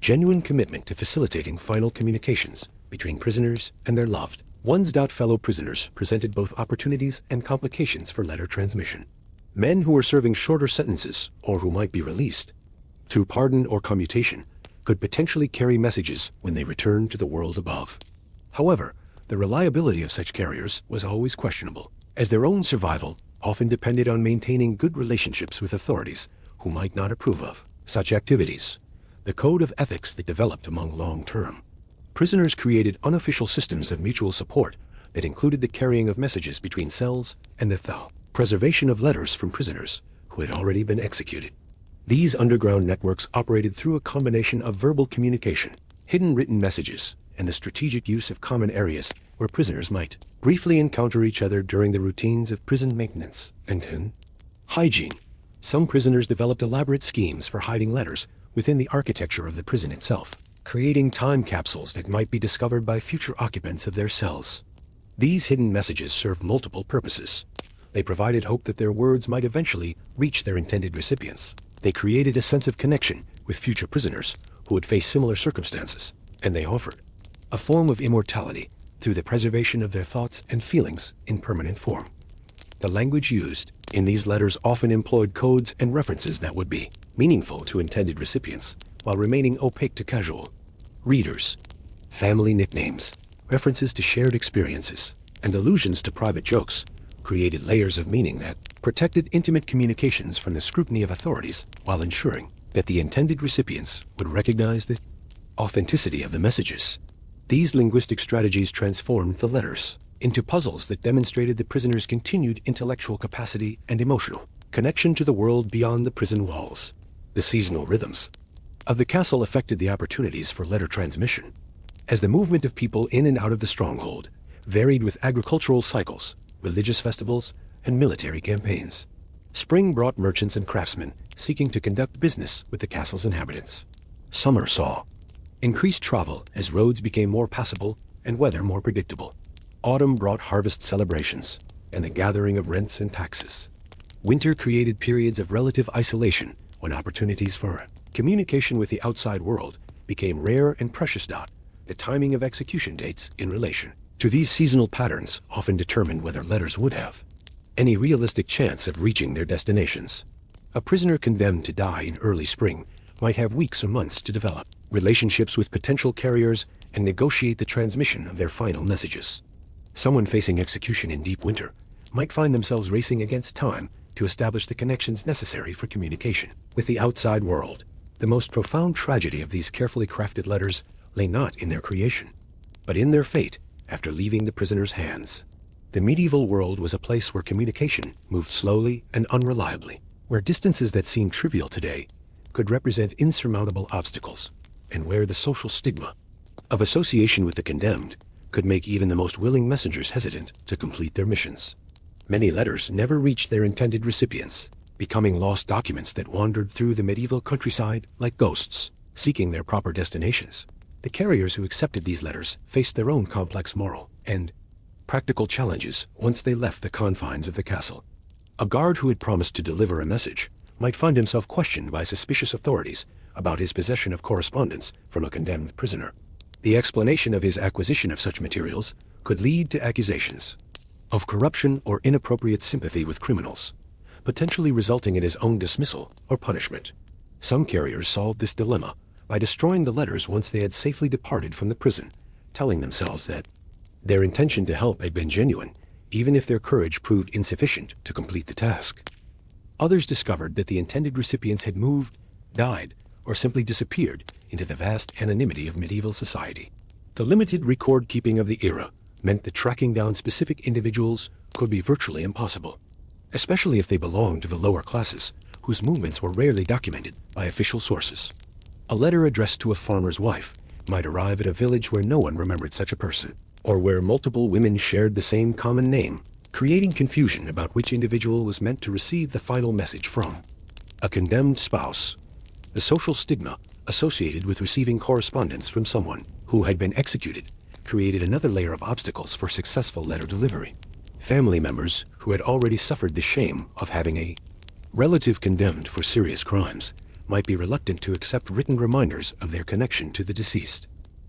genuine commitment to facilitating final communications between prisoners and their loved ones. Fellow prisoners presented both opportunities and complications for letter transmission. Men who were serving shorter sentences or who might be released through pardon or commutation could potentially carry messages when they returned to the world above. However, the reliability of such carriers was always questionable, as their own survival often depended on maintaining good relationships with authorities who might not approve of such activities. The code of ethics that developed among long-term prisoners created unofficial systems of mutual support that included the carrying of messages between cells and the preservation of letters from prisoners who had already been executed. These underground networks operated through a combination of verbal communication, hidden written messages, and the strategic use of common areas where prisoners might briefly encounter each other during the routines of prison maintenance and hygiene. Some prisoners developed elaborate schemes for hiding letters within the architecture of the prison itself, creating time capsules that might be discovered by future occupants of their cells. These hidden messages served multiple purposes. They provided hope that their words might eventually reach their intended recipients. They created a sense of connection with future prisoners who would face similar circumstances, and they offered a form of immortality through the preservation of their thoughts and feelings in permanent form. The language used in these letters often employed codes and references that would be meaningful to intended recipients while remaining opaque to casual readers. Family nicknames, references to shared experiences, and allusions to private jokes created layers of meaning that protected intimate communications from the scrutiny of authorities while ensuring that the intended recipients would recognize the authenticity of the messages. These linguistic strategies transformed the letters into puzzles that demonstrated the prisoner's continued intellectual capacity and emotional connection to the world beyond the prison walls. The seasonal rhythms of the castle affected the opportunities for letter transmission, as the movement of people in and out of the stronghold varied with agricultural cycles, religious festivals, and military campaigns. Spring brought merchants and craftsmen seeking to conduct business with the castle's inhabitants. Summer saw increased travel as roads became more passable and weather more predictable. Autumn brought harvest celebrations and the gathering of rents and taxes. Winter created periods of relative isolation when opportunities for communication with the outside world became rare and precious. The timing of execution dates in relation to these seasonal patterns often determined whether letters would have any realistic chance of reaching their destinations. A prisoner condemned to die in early spring might have weeks or months to develop relationships with potential carriers and negotiate the transmission of their final messages. Someone facing execution in deep winter might find themselves racing against time to establish the connections necessary for communication with the outside world. The most profound tragedy of these carefully crafted letters lay not in their creation, but in their fate after leaving the prisoner's hands. The medieval world was a place where communication moved slowly and unreliably, where distances that seem trivial today could represent insurmountable obstacles, and where the social stigma of association with the condemned could make even the most willing messengers hesitant to complete their missions. Many letters never reached their intended recipients, becoming lost documents that wandered through the medieval countryside like ghosts, seeking their proper destinations. The carriers who accepted these letters faced their own complex moral and practical challenges once they left the confines of the castle. A guard who had promised to deliver a message might find himself questioned by suspicious authorities about his possession of correspondence from a condemned prisoner. The explanation of his acquisition of such materials could lead to accusations of corruption or inappropriate sympathy with criminals, potentially resulting in his own dismissal or punishment. Some carriers solved this dilemma by destroying the letters once they had safely departed from the prison, telling themselves that their intention to help had been genuine, even if their courage proved insufficient to complete the task. Others discovered that the intended recipients had moved, died, or simply disappeared into the vast anonymity of medieval society. The limited record-keeping of the era meant that tracking down specific individuals could be virtually impossible, especially if they belonged to the lower classes, whose movements were rarely documented by official sources. A letter addressed to a farmer's wife might arrive at a village where no one remembered such a person, or where multiple women shared the same common name, creating confusion about which individual was meant to receive the final message from. A condemned spouse. The social stigma associated with receiving correspondence from someone who had been executed created another layer of obstacles for successful letter delivery. Family members who had already suffered the shame of having a relative condemned for serious crimes might be reluctant to accept written reminders of their connection to the deceased.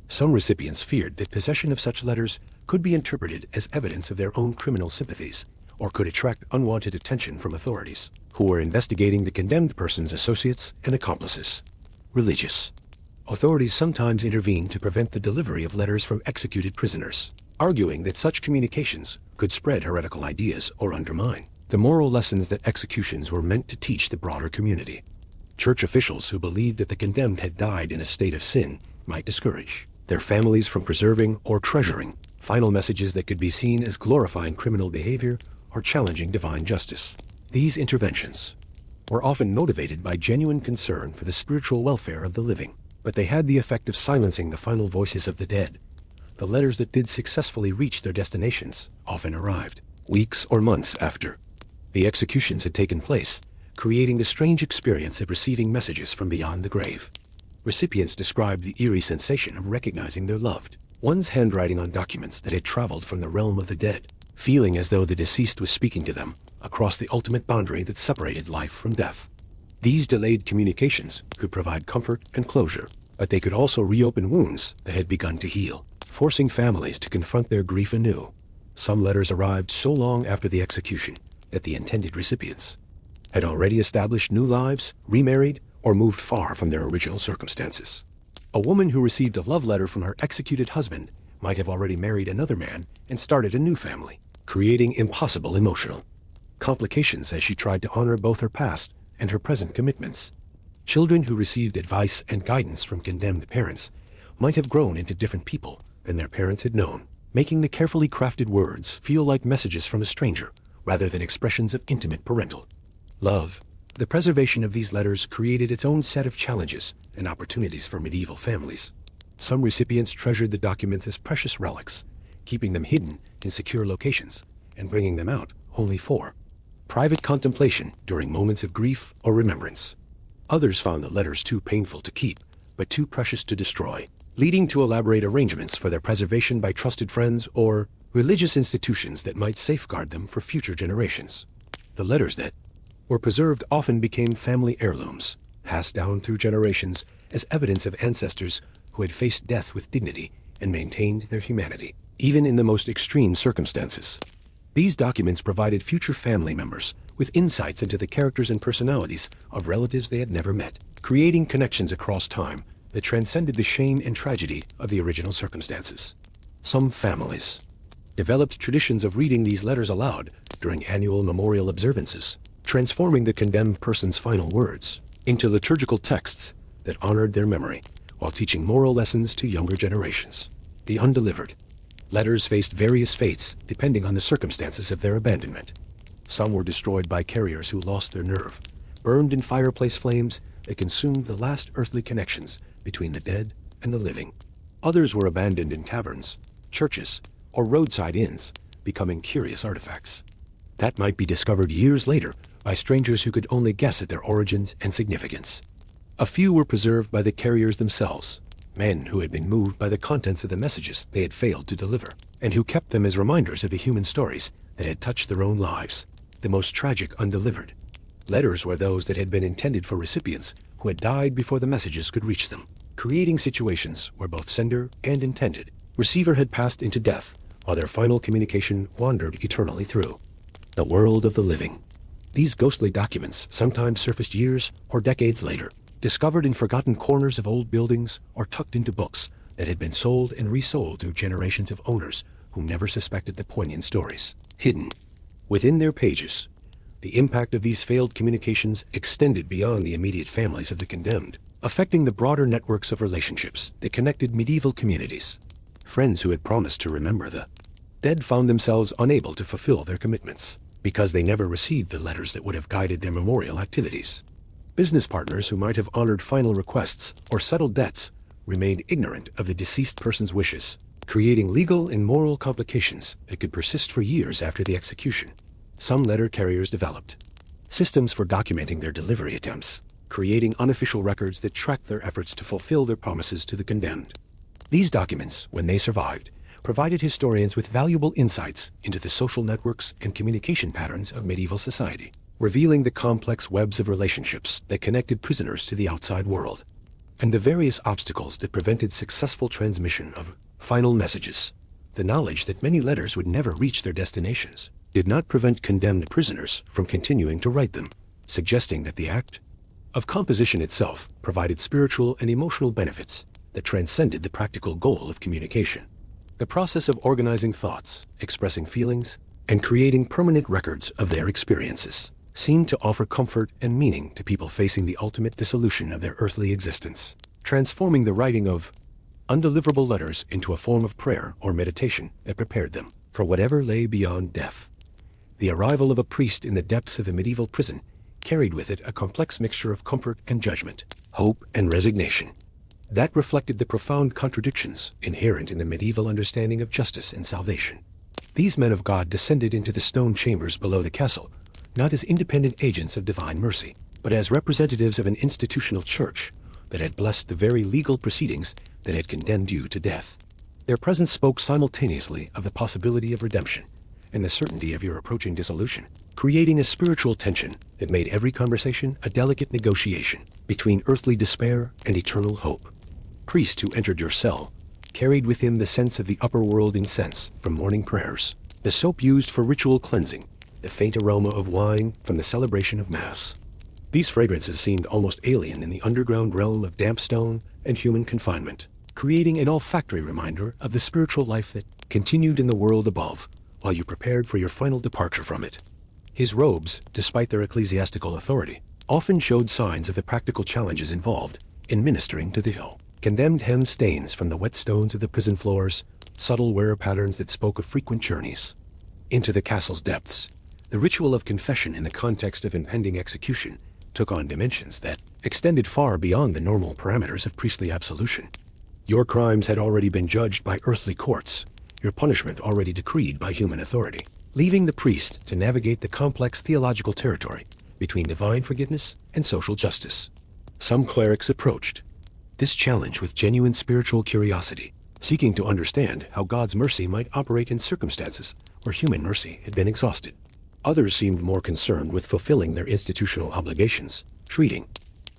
Some recipients feared that possession of such letters could be interpreted as evidence of their own criminal sympathies, or could attract unwanted attention from authorities, who were investigating the condemned person's associates and accomplices. Religious. Authorities sometimes intervened to prevent the delivery of letters from executed prisoners, arguing that such communications could spread heretical ideas or undermine the moral lessons that executions were meant to teach the broader community. Church officials who believed that the condemned had died in a state of sin might discourage their families from preserving or treasuring final messages that could be seen as glorifying criminal behavior or challenging divine justice. These interventions were often motivated by genuine concern for the spiritual welfare of the living, but they had the effect of silencing the final voices of the dead. The letters that did successfully reach their destinations often arrived weeks or months after the executions had taken place, creating the strange experience of receiving messages from beyond the grave. Recipients described the eerie sensation of recognizing their loved one's handwriting on documents that had traveled from the realm of the dead, feeling as though the deceased was speaking to them across the ultimate boundary that separated life from death. These delayed communications could provide comfort and closure, but they could also reopen wounds that had begun to heal, forcing families to confront their grief anew. Some letters arrived so long after the execution that the intended recipients had already established new lives, remarried, or moved far from their original circumstances. A woman who received a love letter from her executed husband might have already married another man and started a new family, creating impossible emotional complications as she tried to honor both her past and her present commitments. Children who received advice and guidance from condemned parents might have grown into different people than their parents had known, making the carefully crafted words feel like messages from a stranger rather than expressions of intimate parental love. The preservation of these letters created its own set of challenges and opportunities for medieval families. Some recipients treasured the documents as precious relics, keeping them hidden in secure locations and bringing them out only for private contemplation during moments of grief or remembrance. Others found the letters too painful to keep, but too precious to destroy, leading to elaborate arrangements for their preservation by trusted friends or religious institutions that might safeguard them for future generations. The letters that were preserved often became family heirlooms, passed down through generations as evidence of ancestors who had faced death with dignity and maintained their humanity, even in the most extreme circumstances. These documents provided future family members with insights into the characters and personalities of relatives they had never met, creating connections across time that transcended the shame and tragedy of the original circumstances. Some families developed traditions of reading these letters aloud during annual memorial observances, transforming the condemned person's final words into liturgical texts that honored their memory while teaching moral lessons to younger generations. The undelivered letters faced various fates depending on the circumstances of their abandonment. Some were destroyed by carriers who lost their nerve, burned in fireplace flames that consumed the last earthly connections between the dead and the living. Others were abandoned in taverns, churches, or roadside inns, becoming curious artifacts that might be discovered years later by strangers who could only guess at their origins and significance. A few were preserved by the carriers themselves, men who had been moved by the contents of the messages they had failed to deliver, and who kept them as reminders of the human stories that had touched their own lives. The most tragic undelivered letters were those that had been intended for recipients who had died before the messages could reach them, creating situations where both sender and intended receiver had passed into death while their final communication wandered eternally through the world of the living. These ghostly documents sometimes surfaced years or decades later, discovered in forgotten corners of old buildings or tucked into books that had been sold and resold through generations of owners who never suspected the poignant stories hidden within their pages. The impact of these failed communications extended beyond the immediate families of the condemned, affecting the broader networks of relationships that connected medieval communities. Friends who had promised to remember the dead found themselves unable to fulfill their commitments because they never received the letters that would have guided their memorial activities. Business partners who might have honored final requests or settled debts remained ignorant of the deceased person's wishes, creating legal and moral complications that could persist for years after the execution. Some letter carriers developed systems for documenting their delivery attempts, creating unofficial records that tracked their efforts to fulfill their promises to the condemned. These documents, when they survived, provided historians with valuable insights into the social networks and communication patterns of medieval society, revealing the complex webs of relationships that connected prisoners to the outside world, and the various obstacles that prevented successful transmission of final messages. The knowledge that many letters would never reach their destinations did not prevent condemned prisoners from continuing to write them, suggesting that the act of composition itself provided spiritual and emotional benefits that transcended the practical goal of communication. The process of organizing thoughts, expressing feelings, and creating permanent records of their experiences seemed to offer comfort and meaning to people facing the ultimate dissolution of their earthly existence, transforming the writing of undeliverable letters into a form of prayer or meditation that prepared them for whatever lay beyond death. The arrival of a priest in the depths of a medieval prison carried with it a complex mixture of comfort and judgment, hope and resignation, that reflected the profound contradictions inherent in the medieval understanding of justice and salvation. These men of God descended into the stone chambers below the castle, not as independent agents of divine mercy, but as representatives of an institutional church that had blessed the very legal proceedings that had condemned you to death. Their presence spoke simultaneously of the possibility of redemption and the certainty of your approaching dissolution, creating a spiritual tension that made every conversation a delicate negotiation between earthly despair and eternal hope. Priest who entered your cell carried with him the sense of the upper world incense from morning prayers, the soap used for ritual cleansing, the faint aroma of wine from the celebration of Mass. These fragrances seemed almost alien in the underground realm of damp stone and human confinement, creating an olfactory reminder of the spiritual life that continued in the world above while you prepared for your final departure from it. His robes, despite their ecclesiastical authority, often showed signs of the practical challenges involved in ministering to the ill. Condemned hem stains from the wet stones of the prison floors, subtle wear patterns that spoke of frequent journeys into the castle's depths. The ritual of confession in the context of impending execution took on dimensions that extended far beyond the normal parameters of priestly absolution. Your crimes had already been judged by earthly courts, your punishment already decreed by human authority, leaving the priest to navigate the complex theological territory between divine forgiveness and social justice. Some clerics approached this challenge with genuine spiritual curiosity, seeking to understand how God's mercy might operate in circumstances where human mercy had been exhausted. Others seemed more concerned with fulfilling their institutional obligations, treating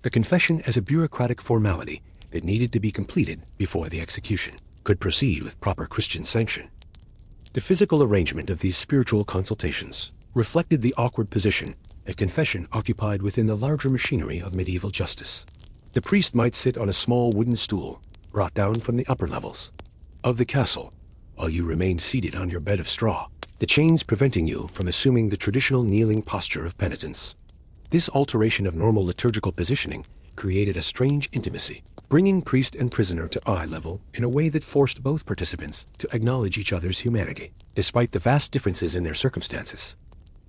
the confession as a bureaucratic formality that needed to be completed before the execution could proceed with proper Christian sanction. The physical arrangement of these spiritual consultations reflected the awkward position that confession occupied within the larger machinery of medieval justice. The priest might sit on a small wooden stool brought down from the upper levels of the castle, while you remained seated on your bed of straw, the chains preventing you from assuming the traditional kneeling posture of penitence. This alteration of normal liturgical positioning created a strange intimacy, bringing priest and prisoner to eye level in a way that forced both participants to acknowledge each other's humanity, despite the vast differences in their circumstances.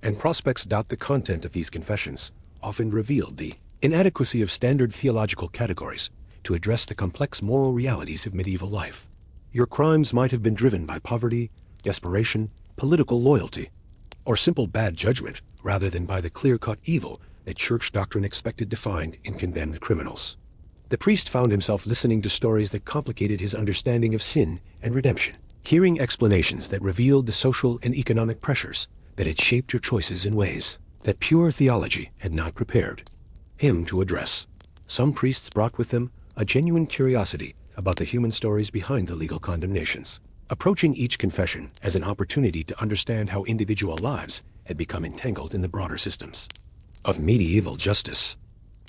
And prospects doubt the content of these confessions often revealed the inadequacy of standard theological categories to address the complex moral realities of medieval life. Your crimes might have been driven by poverty, desperation, political loyalty, or simple bad judgment rather than by the clear-cut evil that church doctrine expected to find in condemned criminals. The priest found himself listening to stories that complicated his understanding of sin and redemption, hearing explanations that revealed the social and economic pressures that had shaped your choices in ways that pure theology had not prepared him to address. Some priests brought with them a genuine curiosity about the human stories behind the legal condemnations, approaching each confession as an opportunity to understand how individual lives had become entangled in the broader systems of medieval justice.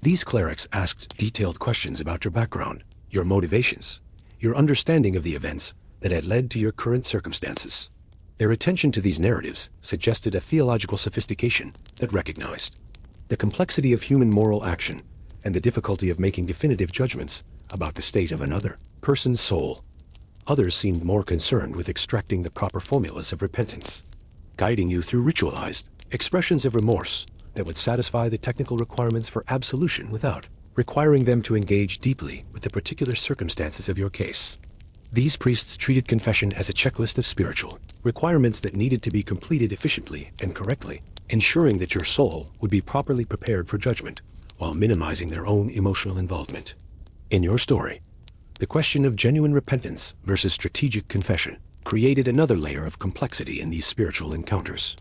These clerics asked detailed questions about your background, your motivations, your understanding of the events that had led to your current circumstances. Their attention to these narratives suggested a theological sophistication that recognized the complexity of human moral action and the difficulty of making definitive judgments about the state of another person's soul. Others seemed more concerned with extracting the proper formulas of repentance, guiding you through ritualized expressions of remorse that would satisfy the technical requirements for absolution without requiring them to engage deeply with the particular circumstances of your case. These priests treated confession as a checklist of spiritual requirements that needed to be completed efficiently and correctly, ensuring that your soul would be properly prepared for judgment while minimizing their own emotional involvement. In your story, the question of genuine repentance versus strategic confession created another layer of complexity in these spiritual encounters.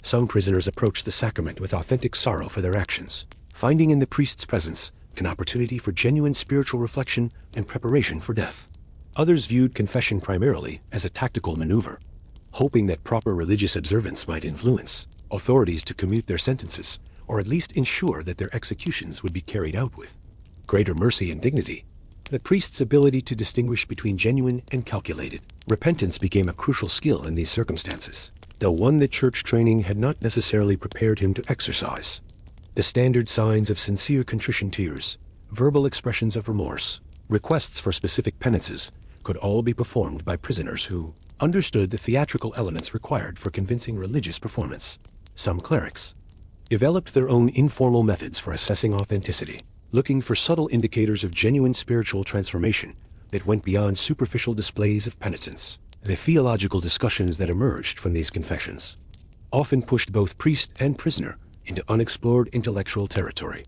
Some prisoners approached the sacrament with authentic sorrow for their actions, finding in the priest's presence an opportunity for genuine spiritual reflection and preparation for death. Others viewed confession primarily as a tactical maneuver, hoping that proper religious observance might influence authorities to commute their sentences, or at least ensure that their executions would be carried out with greater mercy and dignity. The priest's ability to distinguish between genuine and calculated repentance became a crucial skill in these circumstances, though one that church training had not necessarily prepared him to exercise. The standard signs of sincere contrition tears, verbal expressions of remorse, requests for specific penances could all be performed by prisoners who understood the theatrical elements required for convincing religious performance. Some clerics developed their own informal methods for assessing authenticity, looking for subtle indicators of genuine spiritual transformation that went beyond superficial displays of penitence. The theological discussions that emerged from these confessions often pushed both priest and prisoner into unexplored intellectual territory.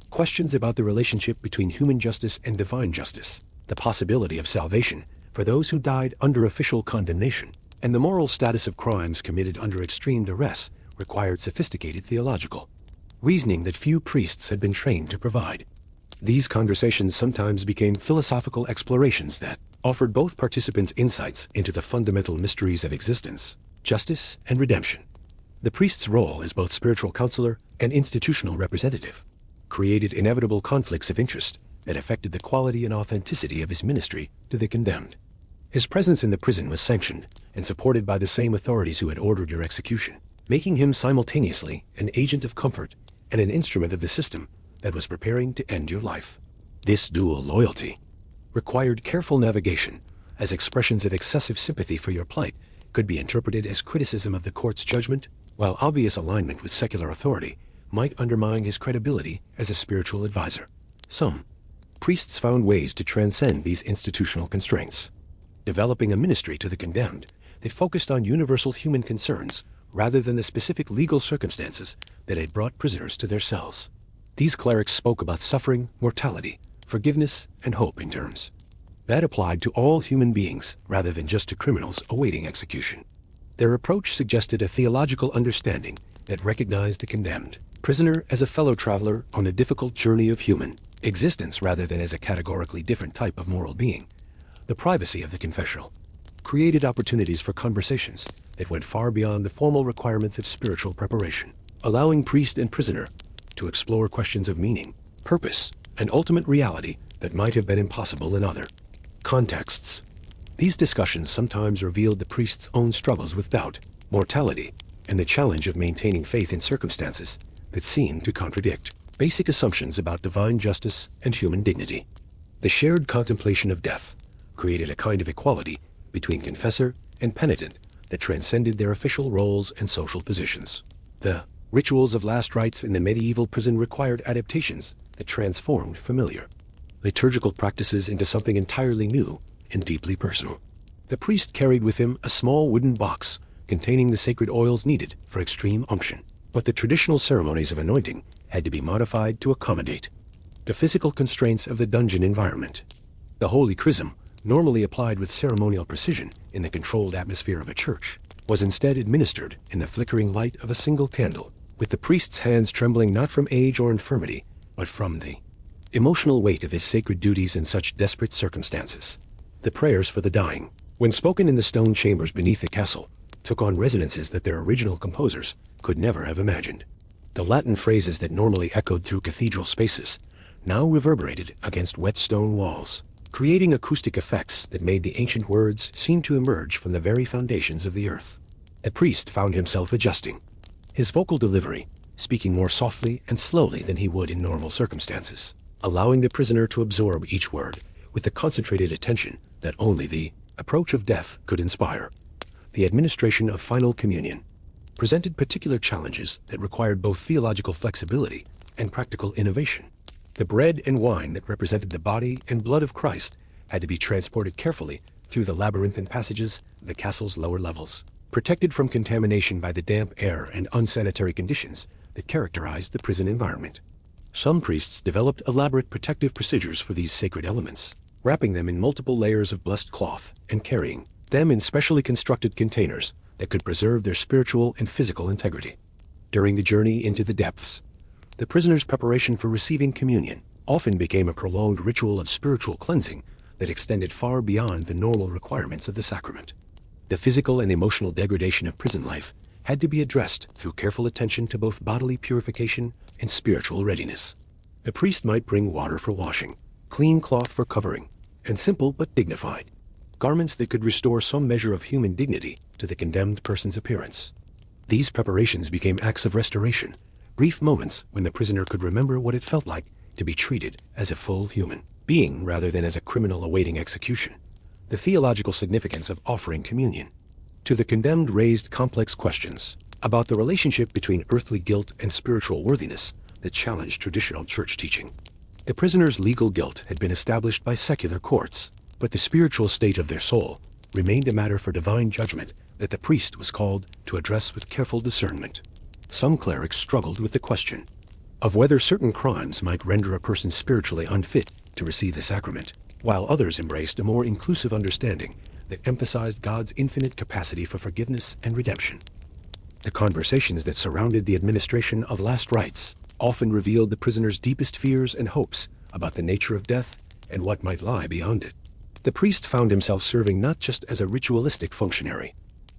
Questions about the relationship between human justice and divine justice, the possibility of salvation for those who died under official condemnation, and the moral status of crimes committed under extreme duress required sophisticated theological reasoning that few priests had been trained to provide. These conversations sometimes became philosophical explorations that offered both participants insights into the fundamental mysteries of existence, justice, and redemption. The priest's role as both spiritual counselor and institutional representative created inevitable conflicts of interest that affected the quality and authenticity of his ministry to the condemned. His presence in the prison was sanctioned and supported by the same authorities who had ordered your execution, making him simultaneously an agent of comfort and an instrument of the system that was preparing to end your life. This dual loyalty required careful navigation, as expressions of excessive sympathy for your plight could be interpreted as criticism of the court's judgment, while obvious alignment with secular authority might undermine his credibility as a spiritual advisor. Some priests found ways to transcend these institutional constraints, developing a ministry to the condemned that focused on universal human concerns rather than the specific legal circumstances that had brought prisoners to their cells. These clerics spoke about suffering, mortality, forgiveness, and hope in terms that applied to all human beings rather than just to criminals awaiting execution. Their approach suggested a theological understanding that recognized the condemned prisoner as a fellow traveler on a difficult journey of human existence rather than as a categorically different type of moral being. The privacy of the confessional created opportunities for conversations that went far beyond the formal requirements of spiritual preparation, allowing priest and prisoner to explore questions of meaning, purpose, and ultimate reality that might have been impossible in other contexts. These discussions sometimes revealed the priest's own struggles with doubt, mortality, and the challenge of maintaining faith in circumstances that seemed to contradict basic assumptions about divine justice and human dignity. The shared contemplation of death created a kind of equality between confessor and penitent that transcended their official roles and social positions. The rituals of last rites in the medieval prison required adaptations that transformed familiar liturgical practices into something entirely new and deeply personal. The priest carried with him a small wooden box containing the sacred oils needed for extreme unction, but the traditional ceremonies of anointing had to be modified to accommodate the physical constraints of the dungeon environment. The holy chrism, normally applied with ceremonial precision in the controlled atmosphere of a church, was instead administered in the flickering light of a single candle, with the priest's hands trembling not from age or infirmity, but from the emotional weight of his sacred duties in such desperate circumstances. The prayers for the dying, when spoken in the stone chambers beneath the castle, took on resonances that their original composers could never have imagined. The Latin phrases that normally echoed through cathedral spaces now reverberated against wet stone walls, creating acoustic effects that made the ancient words seem to emerge from the very foundations of the earth. A priest found himself adjusting, his vocal delivery speaking more softly and slowly than he would in normal circumstances, allowing the prisoner to absorb each word with the concentrated attention that only the approach of death could inspire. The administration of final communion presented particular challenges that required both theological flexibility and practical innovation. The bread and wine that represented the body and blood of Christ had to be transported carefully through the labyrinthine passages of the castle's lower levels, protected from contamination by the damp air and unsanitary conditions that characterized the prison environment. Some priests developed elaborate protective procedures for these sacred elements, wrapping them in multiple layers of blessed cloth and carrying them in specially constructed containers that could preserve their spiritual and physical integrity. During the journey into the depths, the prisoner's preparation for receiving communion often became a prolonged ritual of spiritual cleansing that extended far beyond the normal requirements of the sacrament. The physical and emotional degradation of prison life had to be addressed through careful attention to both bodily purification and spiritual readiness. A priest might bring water for washing, clean cloth for covering, and simple but dignified garments that could restore some measure of human dignity to the condemned person's appearance. These preparations became acts of restoration, brief moments when the prisoner could remember what it felt like to be treated as a full human being rather than as a criminal awaiting execution. The theological significance of offering communion. To the condemned raised complex questions about the relationship between earthly guilt and spiritual worthiness that challenged traditional church teaching. The prisoner's legal guilt had been established by secular courts, but the spiritual state of their soul remained a matter for divine judgment that the priest was called to address with careful discernment. Some clerics struggled with the question of whether certain crimes might render a person spiritually unfit to receive the sacrament, while others embraced a more inclusive understanding that emphasized God's infinite capacity for forgiveness and redemption. The conversations that surrounded the administration of last rites often revealed the prisoner's deepest fears and hopes about the nature of death and what might lie beyond it. The priest found himself serving not just as a ritualistic functionary,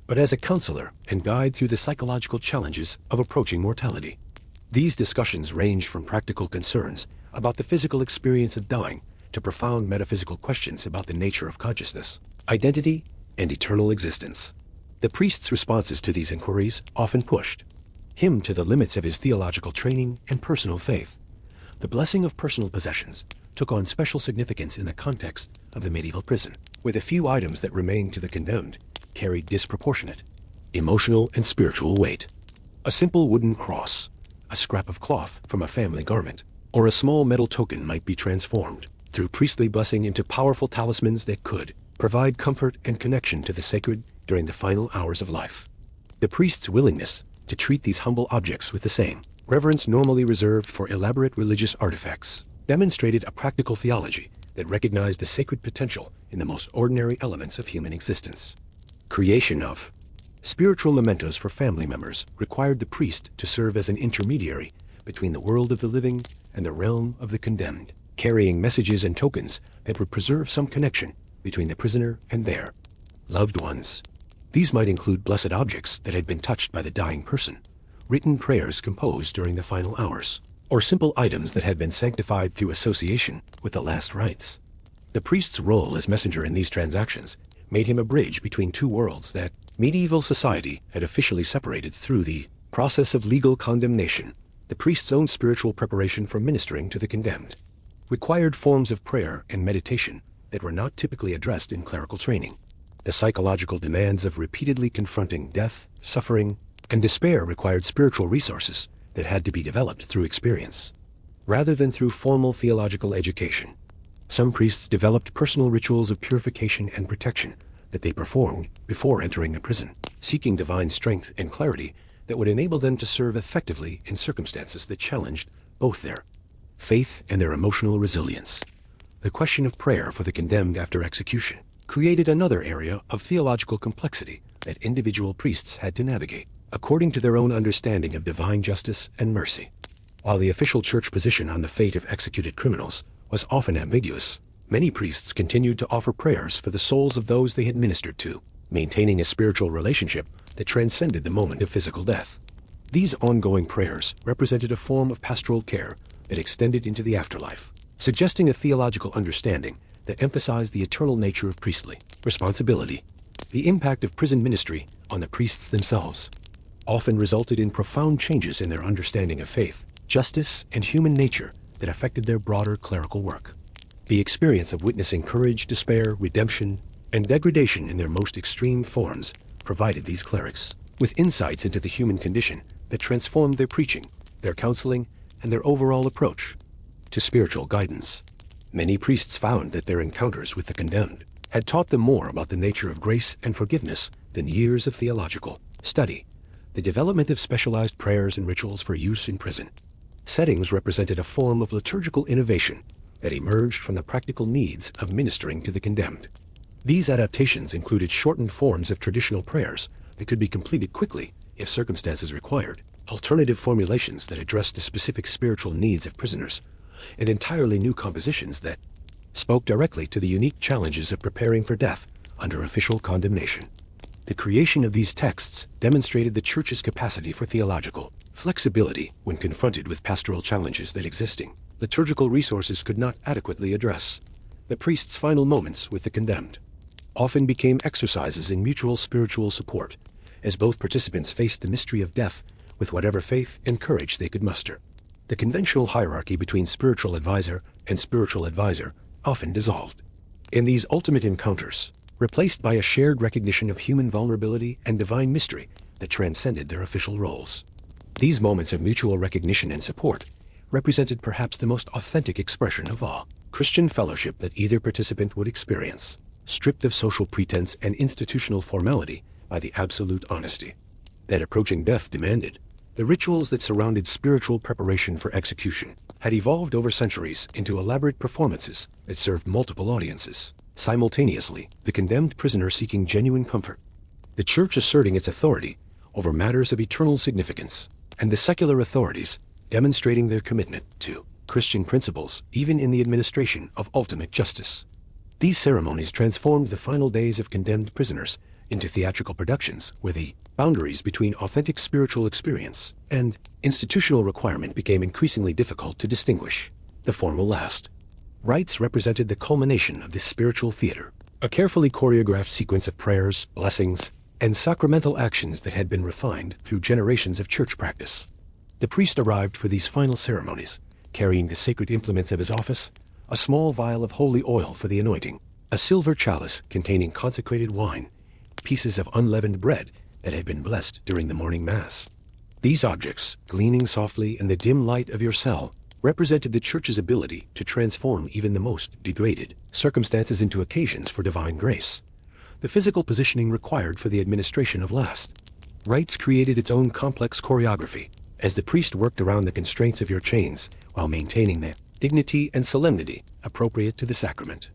but as a counselor and guide through the psychological challenges of approaching mortality. These discussions ranged from practical concerns about the physical experience of dying to profound metaphysical questions about the nature of consciousness, identity, and eternal existence. The priest's responses to these inquiries often pushed him to the limits of his theological training and personal faith. The blessing of personal possessions took on special significance in the context of the medieval prison, where the few items that remained to the condemned carried disproportionate emotional and spiritual weight. A simple wooden cross, a scrap of cloth from a family garment, or a small metal token might be transformed through priestly blessing into powerful talismans that could provide comfort and connection to the sacred during the final hours of life. The priest's willingness to treat these humble objects with the same reverence normally reserved for elaborate religious artifacts demonstrated a practical theology that recognized the sacred potential in the most ordinary elements of human existence. Creation of spiritual mementos for family members required the priest to serve as an intermediary between the world of the living and the realm of the condemned, carrying messages and tokens that would preserve some connection between the prisoner and their loved ones. These might include blessed objects that had been touched by the dying person, written prayers composed during the final hours, or simple items that had been sanctified through association with the last rites. The priest's role as messenger in these transactions made him a bridge between two worlds that medieval society had officially separated through the process of legal condemnation. The priest's own spiritual preparation for ministering to the condemned required forms of prayer and meditation that were not typically addressed in clerical training. The psychological demands of repeatedly confronting death, suffering, and despair required spiritual resources that had to be developed through experience, rather than through formal theological education. Some priests developed personal rituals of purification and protection that they performed before entering the prison, seeking divine strength and clarity that would enable them to serve effectively in circumstances that challenged both their faith and their emotional resilience. The question of prayer for the condemned after execution created another area of theological complexity that individual priests had to navigate, according to their own understanding of divine justice and mercy. While the official church position on the fate of executed criminals was often ambiguous, many priests continued to offer prayers for the souls of those they had ministered to, maintaining a spiritual relationship that transcended the moment of physical death. These ongoing prayers represented a form of pastoral care that extended into the afterlife, suggesting a theological understanding that emphasized the eternal nature of priestly responsibility. The impact of prison ministry on the priests themselves often resulted in profound changes in their understanding of faith, justice, and human nature that affected their broader clerical work. The experience of witnessing courage, despair, redemption, and degradation in their most extreme forms provided these clerics with insights into the human condition that transformed their preaching, their counseling, and their overall approach to spiritual guidance. Many priests found that their encounters with the condemned had taught them more about the nature of grace and forgiveness than years of theological study. The development of specialized prayers and rituals for use in prison settings represented a form of liturgical innovation that emerged from the practical needs of ministering to the condemned. These adaptations included shortened forms of traditional prayers that could be completed quickly if circumstances required, alternative formulations that addressed the specific spiritual needs of prisoners, and entirely new compositions that spoke directly to the unique challenges of preparing for death under official condemnation. The creation of these texts demonstrated the Church's capacity for theological flexibility when confronted with pastoral challenges that existing liturgical resources could not adequately address. The priest's final moments with the condemned often became exercises in mutual spiritual support, as both participants faced the mystery of death with whatever faith and courage they could muster. The conventional hierarchy between spiritual advisor and spiritual advisor often dissolved in these ultimate encounters, replaced by a shared recognition of human vulnerability and divine mystery that transcended their official roles. These moments of mutual recognition and support represented perhaps the most authentic expression of all Christian fellowship that either participant would experience, stripped of social pretense and institutional formality by the absolute honesty that approaching death demanded. The rituals that surrounded spiritual preparation for execution had evolved over centuries into elaborate performances that served multiple audiences. Simultaneously, the condemned prisoner seeking genuine comfort, the Church asserting its authority over matters of eternal significance, and the secular authorities demonstrating their commitment to Christian principles even in the administration of ultimate justice. These ceremonies transformed the final days of condemned prisoners into theatrical productions where the boundaries between authentic spiritual experience and institutional requirement became increasingly difficult to distinguish. The formal last rites represented the culmination of this spiritual theater, a carefully choreographed sequence of prayers, blessings, and sacramental actions that had been refined through generations of church practice. The priest arrived for these final ceremonies, carrying the sacred implements of his office, a small vial of holy oil for the anointing, a silver chalice containing consecrated wine, pieces of unleavened bread that had been blessed during the morning mass. These objects, gleaming softly in the dim light of your cell, represented the Church's ability to transform even the most degraded circumstances into occasions for divine grace. The physical positioning required for the administration of last rites created its own complex choreography, as the priest worked around the constraints of your chains while maintaining the dignity and solemnity appropriate to the sacrament.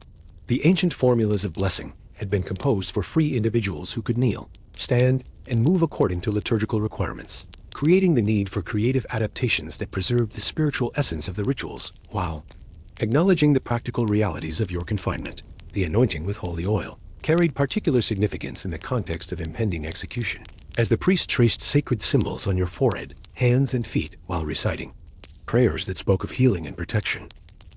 The ancient formulas of blessing had been composed for free individuals who could kneel, stand, and move according to liturgical requirements, creating the need for creative adaptations that preserved the spiritual essence of the rituals while acknowledging the practical realities of your confinement. The anointing with holy oil carried particular significance in the context of impending execution, as the priest traced sacred symbols on your forehead, hands, and feet while reciting prayers that spoke of healing and protection.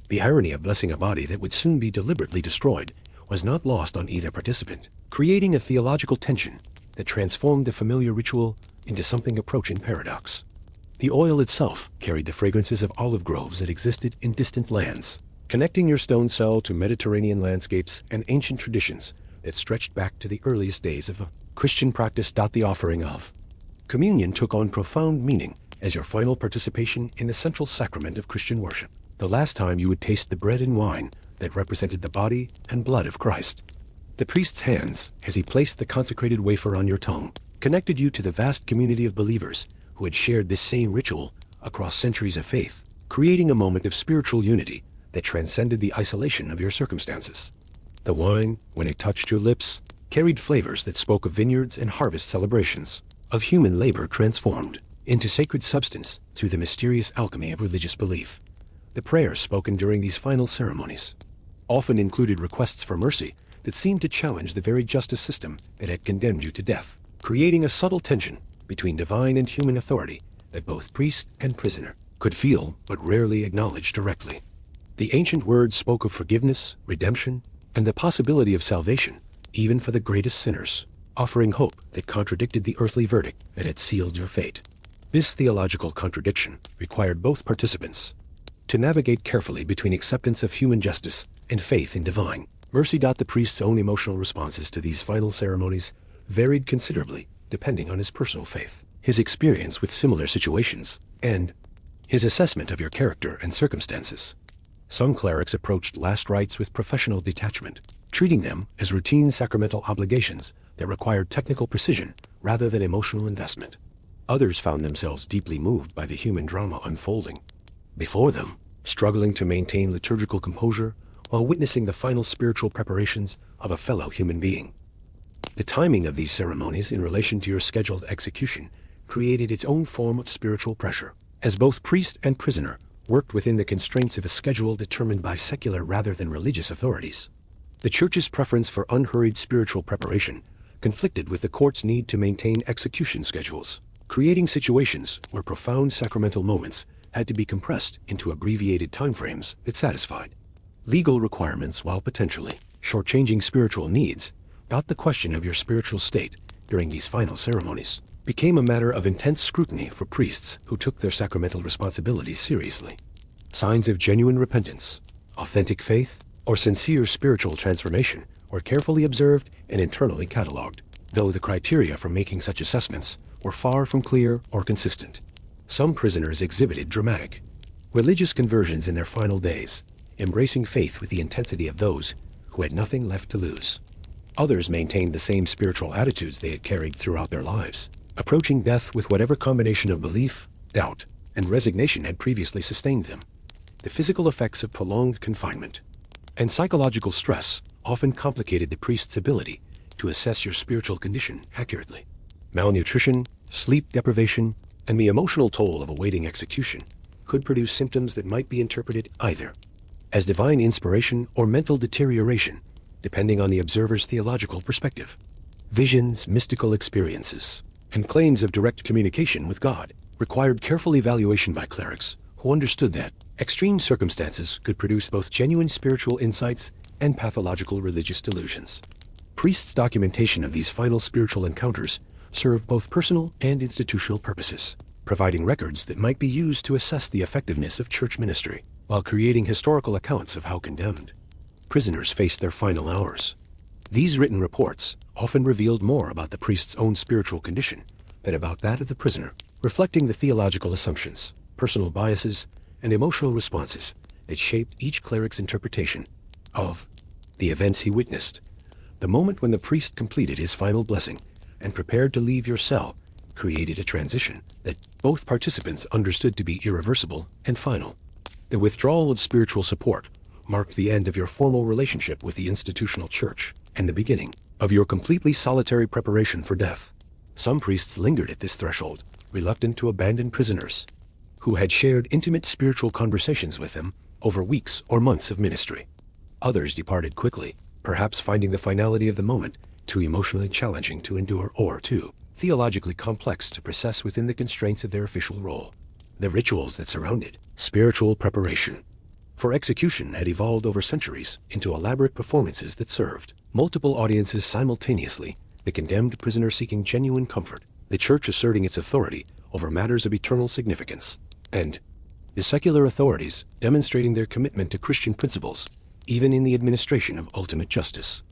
The irony of blessing a body that would soon be deliberately destroyed was not lost on either participant, creating a theological tension that transformed the familiar ritual into something approaching paradox. The oil itself carried the fragrances of olive groves that existed in distant lands, connecting your stone cell to Mediterranean landscapes and ancient traditions that stretched back to the earliest days of Christian practice. The offering of communion took on profound meaning as your final participation in the central sacrament of Christian worship, the last time you would taste the bread and wine that represented the body and blood of Christ. The priest's hands, as he placed the consecrated wafer on your tongue, connected you to the vast community of believers who had shared this same ritual across centuries of faith, creating a moment of spiritual unity that transcended the isolation of your circumstances. The wine, when it touched your lips, carried flavors that spoke of vineyards and harvest celebrations, of human labor transformed into sacred substance through the mysterious alchemy of religious belief. The prayers spoken during these final ceremonies often included requests for mercy that seemed to challenge the very justice system that had condemned you to death, creating a subtle tension between divine and human authority that both priest and prisoner could feel but rarely acknowledge directly. The ancient words spoke of forgiveness, redemption, and the possibility of salvation, even for the greatest sinners, offering hope that contradicted the earthly verdict that had sealed your fate. This theological contradiction required both participants to navigate carefully between acceptance of human justice and faith in divine mercy. The priest's own emotional responses to these final ceremonies varied considerably depending on his personal faith, his experience with similar situations, and his assessment of your character and circumstances. Some clerics approached last rites with professional detachment, treating them as routine sacramental obligations that required technical precision rather than emotional investment. Others found themselves deeply moved by the human drama unfolding before them, struggling to maintain liturgical composure while witnessing the final spiritual preparations of a fellow human being. The timing of these ceremonies in relation to your scheduled execution created its own form of spiritual pressure, as both priest and prisoner worked within the constraints of a schedule determined by secular rather than religious authorities. The Church's preference for unhurried spiritual preparation conflicted with the court's need to maintain execution schedules, creating situations where profound sacramental moments had to be compressed into abbreviated timeframes that satisfied legal requirements while potentially shortchanging spiritual needs. The question of your spiritual state during these final ceremonies became a matter of intense scrutiny for priests who took their sacramental responsibilities seriously. Signs of genuine repentance, authentic faith, or sincere spiritual transformation were carefully observed and internally catalogued, though the criteria for making such assessments were far from clear or consistent. Some prisoners exhibited dramatic religious conversions in their final days, embracing faith with the intensity of those who had nothing left to lose. Others maintained the same spiritual attitudes they had carried throughout their lives, approaching death with whatever combination of belief, doubt, and resignation had previously sustained them. The physical effects of prolonged confinement and psychological stress often complicated the priest's ability to assess your spiritual condition accurately. Malnutrition, sleep deprivation, and the emotional toll of awaiting execution could produce symptoms that might be interpreted either as divine inspiration or mental deterioration, depending on the observer's theological perspective. Visions, mystical experiences, and claims of direct communication with God required careful evaluation by clerics who understood that extreme circumstances could produce both genuine spiritual insights and pathological religious delusions. Priests' documentation of these final spiritual encounters served both personal and institutional purposes, providing records that might be used to assess the effectiveness of church ministry, while creating historical accounts of how condemned prisoners faced their final hours. These written reports often revealed more about the priest's own spiritual condition than about that of the prisoner, reflecting the theological assumptions, personal biases, and emotional responses that shaped each cleric's interpretation of the events he witnessed. The moment when the priest completed his final blessing and prepared to leave your cell created a transition that both participants understood to be irreversible and final. The withdrawal of spiritual support marked the end of your formal relationship with the institutional church and the beginning of your completely solitary preparation for death. Some priests lingered at this threshold, reluctant to abandon prisoners who had shared intimate spiritual conversations with them over weeks or months of ministry. Others departed quickly, perhaps finding the finality of the moment too emotionally challenging to endure or too theologically complex to process within the constraints of their official role. The rituals that surrounded spiritual preparation for execution had evolved over centuries into elaborate performances that served multiple audiences simultaneously, the condemned prisoner seeking genuine comfort, the church asserting its authority over matters of eternal significance, and the secular authorities demonstrating their commitment to Christian principles, even in the administration of ultimate justice.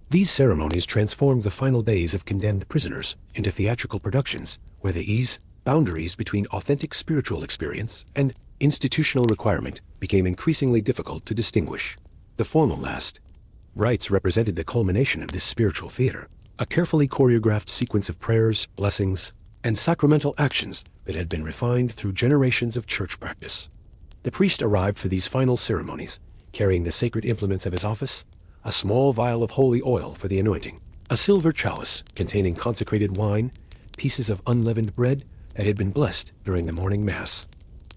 These ceremonies transformed the final days of condemned prisoners into theatrical productions where the boundaries between authentic spiritual experience and institutional requirement became increasingly difficult to distinguish. The formal last rites represented the culmination of this spiritual theater, a carefully choreographed sequence of prayers, blessings, and sacramental actions that had been refined through generations of church practice. The priest arrived for these final ceremonies, carrying the sacred implements of his office, a small vial of holy oil for the anointing, a silver chalice containing consecrated wine, pieces of unleavened bread that had been blessed during the morning mass.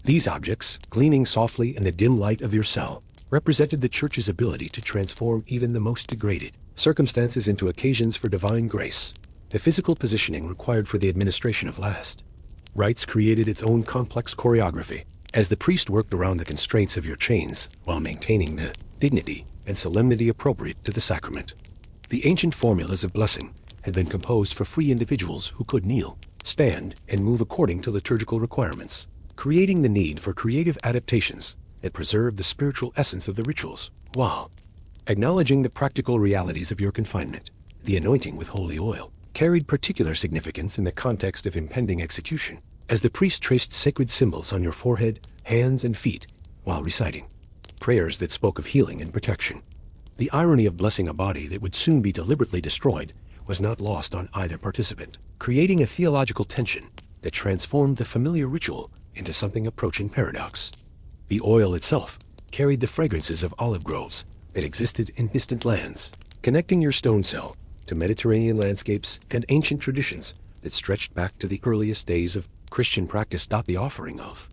These objects, gleaming softly in the dim light of your cell, represented the church's ability to transform even the most degraded circumstances into occasions for divine grace. The physical positioning required for the administration of last rites created its own complex choreography, As the priest worked around the constraints of your chains while maintaining the dignity and solemnity appropriate to the sacrament. The ancient formulas of blessing had been composed for free individuals who could kneel, stand, and move according to liturgical requirements, creating the need for creative adaptations that preserve the spiritual essence of the rituals, while acknowledging the practical realities of your confinement. The anointing with holy oil carried particular significance in the context of impending execution, as the priest traced sacred symbols on your forehead, hands, and feet while reciting prayers that spoke of healing and protection. The irony of blessing a body that would soon be deliberately destroyed was not lost on either participant, creating a theological tension that transformed the familiar ritual into something approaching paradox. The oil itself carried the fragrances of olive groves that existed in distant lands, connecting your stone cell to Mediterranean landscapes and ancient traditions that stretched back to the earliest days of Christian practice. The offering of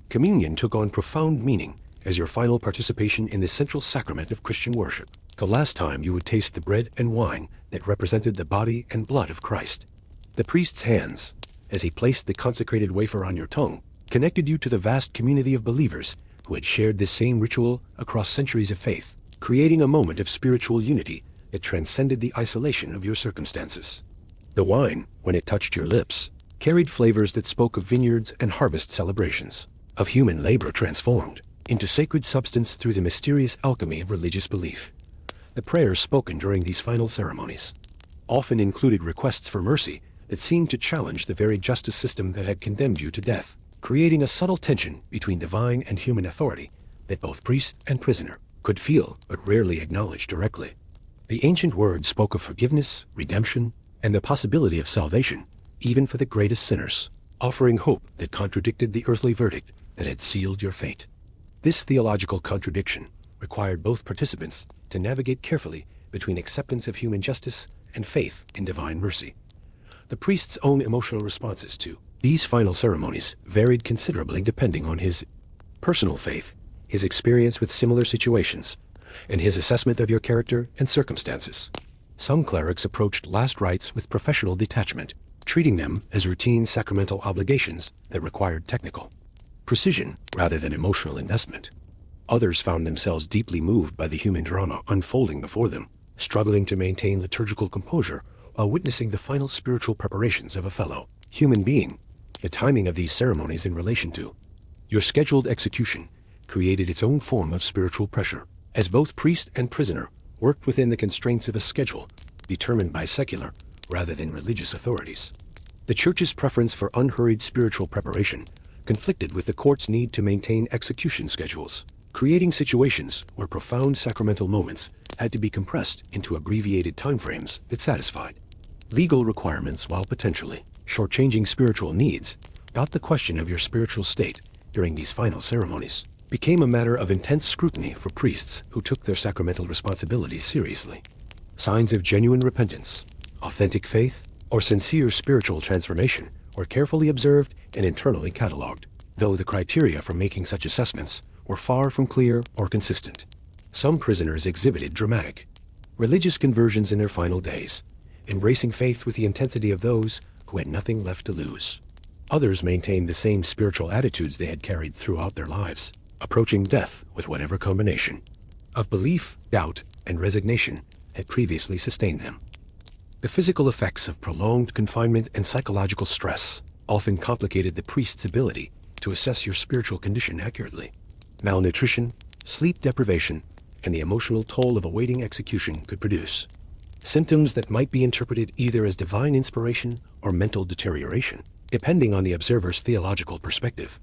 communion took on profound meaning as your final participation in the central sacrament of Christian worship, the last time you would taste the bread and wine that represented the body and blood of Christ. The priest's hands, as he placed the consecrated wafer on your tongue, connected you to the vast community of believers who had shared this same ritual across centuries of faith, creating a moment of spiritual unity that transcended the isolation of your circumstances. The wine, when it touched your lips, carried flavors that spoke of vineyards and harvest celebrations, of human labor transformed into sacred substance through the mysterious alchemy of religious belief. The prayers spoken during these final ceremonies often included requests for mercy that seemed to challenge the very justice system that had condemned you to death, creating a subtle tension between divine and human authority that both priest and prisoner could feel but rarely acknowledge directly. The ancient words spoke of forgiveness, redemption, and the possibility of salvation, even for the greatest sinners, offering hope that contradicted the earthly verdict that had sealed your fate. This theological contradiction required both participants to navigate carefully between acceptance of human justice and faith in divine mercy. The priest's own emotional responses to these final ceremonies varied considerably depending on his personal faith, his experience with similar situations, and his assessment of your character and circumstances. Some clerics approached last rites with professional detachment, treating them as routine sacramental obligations that required technical precision rather than emotional investment. Others found themselves deeply moved by the human drama unfolding before them, struggling to maintain liturgical composure while witnessing the final spiritual preparations of a fellow human being. The timing of these ceremonies in relation to your scheduled execution created its own form of spiritual pressure, as both priest and prisoner worked within the constraints of a schedule determined by secular rather than religious authorities. The Church's preference for unhurried spiritual preparation conflicted with the court's need to maintain execution schedules, creating situations where profound sacramental moments had to be compressed into abbreviated timeframes that satisfied legal requirements while potentially shortchanging spiritual needs. The question of your spiritual state during these final ceremonies became a matter of intense scrutiny for priests who took their sacramental responsibilities seriously. Signs of genuine repentance, authentic faith, or sincere spiritual transformation were carefully observed and internally catalogued, though the criteria for making such assessments were far from clear or consistent. Some prisoners exhibited dramatic religious conversions in their final days, embracing faith with the intensity of those who had nothing left to lose. Others maintained the same spiritual attitudes they had carried throughout their lives, approaching death with whatever combination of belief, doubt, and resignation had previously sustained them. The physical effects of prolonged confinement and psychological stress often complicated the priest's ability to assess your spiritual condition accurately. Malnutrition, sleep deprivation, and the emotional toll of awaiting execution could produce symptoms that might be interpreted either as divine inspiration or mental deterioration, depending on the observer's theological perspective.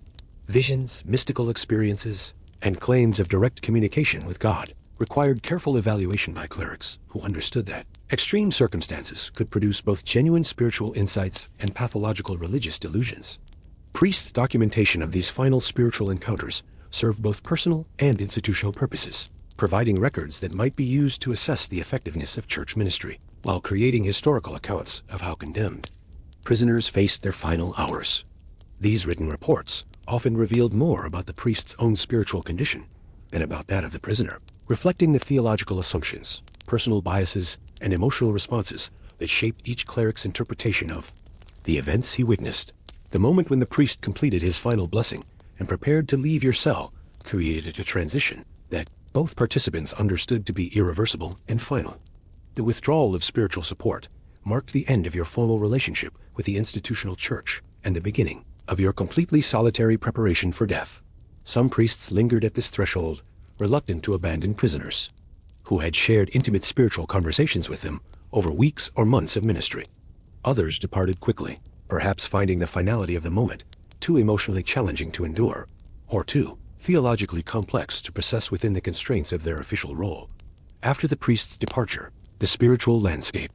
Visions, mystical experiences, and claims of direct communication with God required careful evaluation by clerics who understood that extreme circumstances could produce both genuine spiritual insights and pathological religious delusions. Priests' documentation of these final spiritual encounters served both personal and institutional purposes, providing records that might be used to assess the effectiveness of church ministry, while creating historical accounts of how condemned prisoners faced their final hours. These written reports often revealed more about the priest's own spiritual condition than about that of the prisoner, reflecting the theological assumptions, personal biases, and emotional responses that shaped each cleric's interpretation of the events he witnessed. The moment when the priest completed his final blessing and prepared to leave your cell, created a transition that both participants understood to be irreversible and final. The withdrawal of spiritual support marked the end of your formal relationship with the institutional church and the beginning of your completely solitary preparation for death. Some priests lingered at this threshold, reluctant to abandon prisoners who had shared intimate spiritual conversations with them over weeks or months of ministry. Others departed quickly, perhaps finding the finality of the moment too emotionally challenging to endure, or too theologically complex to process within the constraints of their official role. After the priest's departure, the spiritual landscape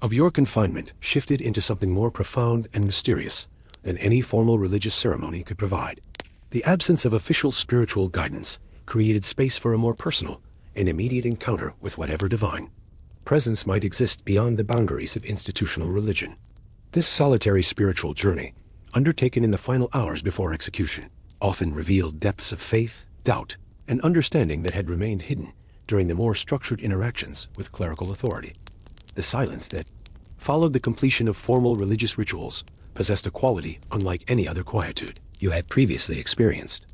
of your confinement shifted into something more profound and mysterious than any formal religious ceremony could provide. The absence of official spiritual guidance created space for a more personal and immediate encounter with whatever divine presence might exist beyond the boundaries of institutional religion. This solitary spiritual journey, undertaken in the final hours before execution, often revealed depths of faith, doubt, and understanding that had remained hidden during the more structured interactions with clerical authority. The silence that followed the completion of formal religious rituals possessed a quality unlike any other quietude you had previously experienced.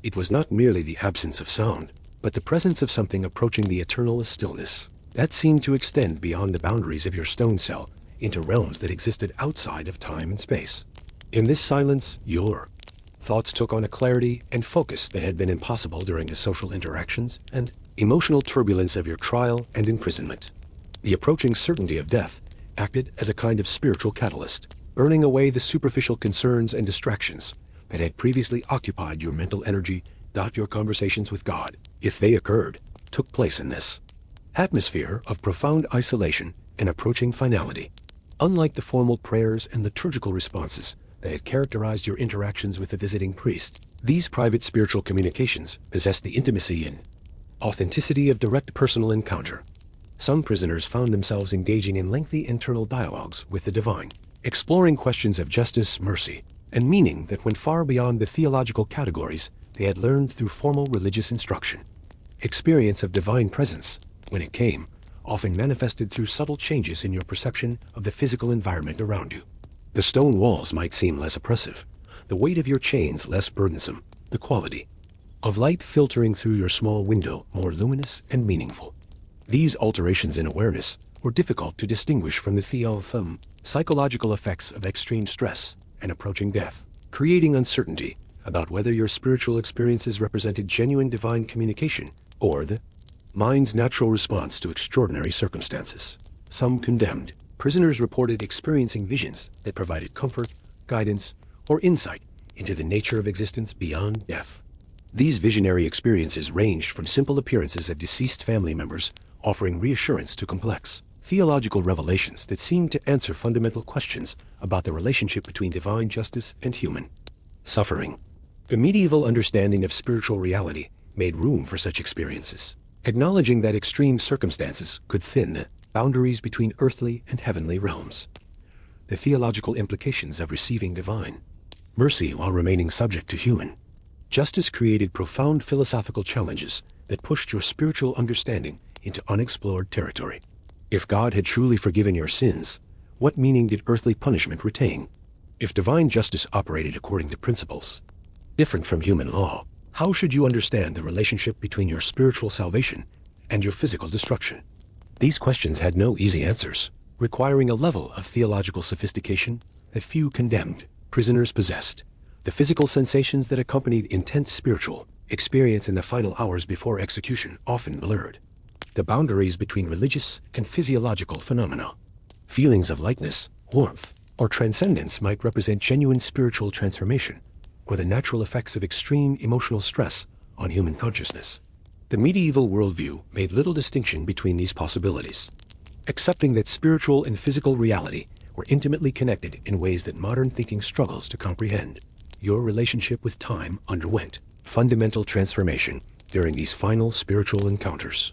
It was not merely the absence of sound, but the presence of something approaching the eternal stillness that seemed to extend beyond the boundaries of your stone cell into realms that existed outside of time and space. In this silence, your thoughts took on a clarity and focus that had been impossible during the social interactions and emotional turbulence of your trial and imprisonment. The approaching certainty of death acted as a kind of spiritual catalyst, burning away the superficial concerns and distractions that had previously occupied your mental energy. Your conversations with God, if they occurred, took place in this atmosphere of profound isolation and approaching finality. Unlike the formal prayers and liturgical responses that had characterized your interactions with the visiting priest, these private spiritual communications possessed the intimacy and authenticity of direct personal encounter. Some prisoners found themselves engaging in lengthy internal dialogues with the divine, exploring questions of justice, mercy, and meaning that went far beyond the theological categories they had learned through formal religious instruction. Experience of divine presence, when it came, often manifested through subtle changes in your perception of the physical environment around you. The stone walls might seem less oppressive, the weight of your chains less burdensome, the quality of light filtering through your small window more luminous and meaningful. These alterations in awareness were difficult to distinguish from the psychological effects of extreme stress and approaching death, creating uncertainty about whether your spiritual experiences represented genuine divine communication or the mind's natural response to extraordinary circumstances. Some condemned prisoners reported experiencing visions that provided comfort, guidance, or insight into the nature of existence beyond death. These visionary experiences ranged from simple appearances of deceased family members offering reassurance to complex theological revelations that seemed to answer fundamental questions about the relationship between divine justice and human suffering. The medieval understanding of spiritual reality made room for such experiences, acknowledging that extreme circumstances could thin the boundaries between earthly and heavenly realms. The theological implications of receiving divine mercy while remaining subject to human justice created profound philosophical challenges that pushed your spiritual understanding into unexplored territory. If God had truly forgiven your sins, what meaning did earthly punishment retain? If divine justice operated according to principles different from human law, how should you understand the relationship between your spiritual salvation and your physical destruction? These questions had no easy answers, requiring a level of theological sophistication that few condemned prisoners possessed. The physical sensations that accompanied intense spiritual experience in the final hours before execution often blurred the boundaries between religious and physiological phenomena. Feelings of lightness, warmth, or transcendence might represent genuine spiritual transformation, or the natural effects of extreme emotional stress on human consciousness. The medieval worldview made little distinction between these possibilities, accepting that spiritual and physical reality were intimately connected in ways that modern thinking struggles to comprehend. Your relationship with time underwent fundamental transformation during these final spiritual encounters.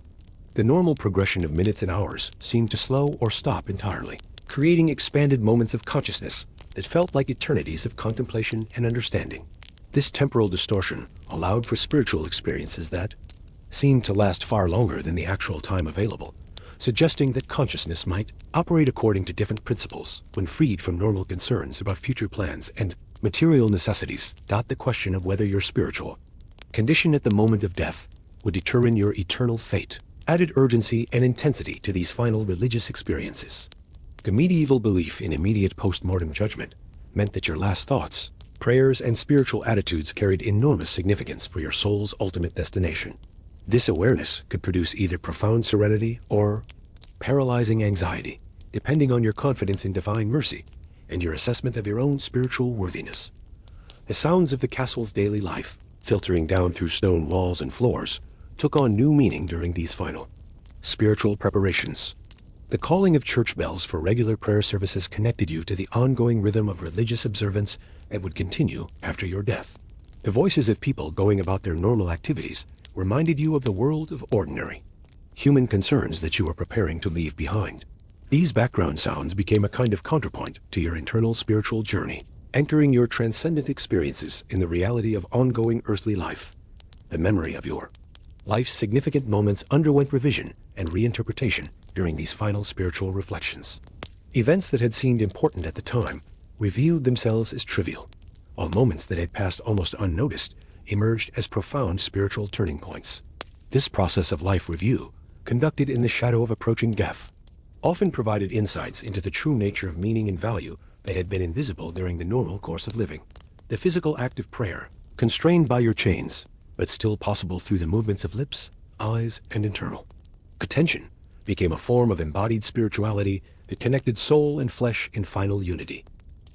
The normal progression of minutes and hours seemed to slow or stop entirely, creating expanded moments of consciousness that felt like eternities of contemplation and understanding. This temporal distortion allowed for spiritual experiences that seemed to last far longer than the actual time available, suggesting that consciousness might operate according to different principles when freed from normal concerns about future plans and Material necessities dot the question of whether your spiritual condition at the moment of death would determine your eternal fate, added urgency and intensity to these final religious experiences. The medieval belief in immediate post-mortem judgment meant that your last thoughts, prayers, and spiritual attitudes carried enormous significance for your soul's ultimate destination. This awareness could produce either profound serenity or paralyzing anxiety, depending on your confidence in divine mercy and your assessment of your own spiritual worthiness. The sounds of the castle's daily life, filtering down through stone walls and floors, took on new meaning during these final spiritual preparations. The calling of church bells for regular prayer services connected you to the ongoing rhythm of religious observance that would continue after your death. The voices of people going about their normal activities reminded you of the world of ordinary human concerns that you were preparing to leave behind. These background sounds became a kind of counterpoint to your internal spiritual journey, anchoring your transcendent experiences in the reality of ongoing earthly life. The memory of your life's significant moments underwent revision and reinterpretation during these final spiritual reflections. Events that had seemed important at the time revealed themselves as trivial, while moments that had passed almost unnoticed emerged as profound spiritual turning points. This process of life review, conducted in the shadow of approaching death, often provided insights into the true nature of meaning and value that had been invisible during the normal course of living. The physical act of prayer, constrained by your chains, but still possible through the movements of lips, eyes, and internal attention, became a form of embodied spirituality that connected soul and flesh in final unity.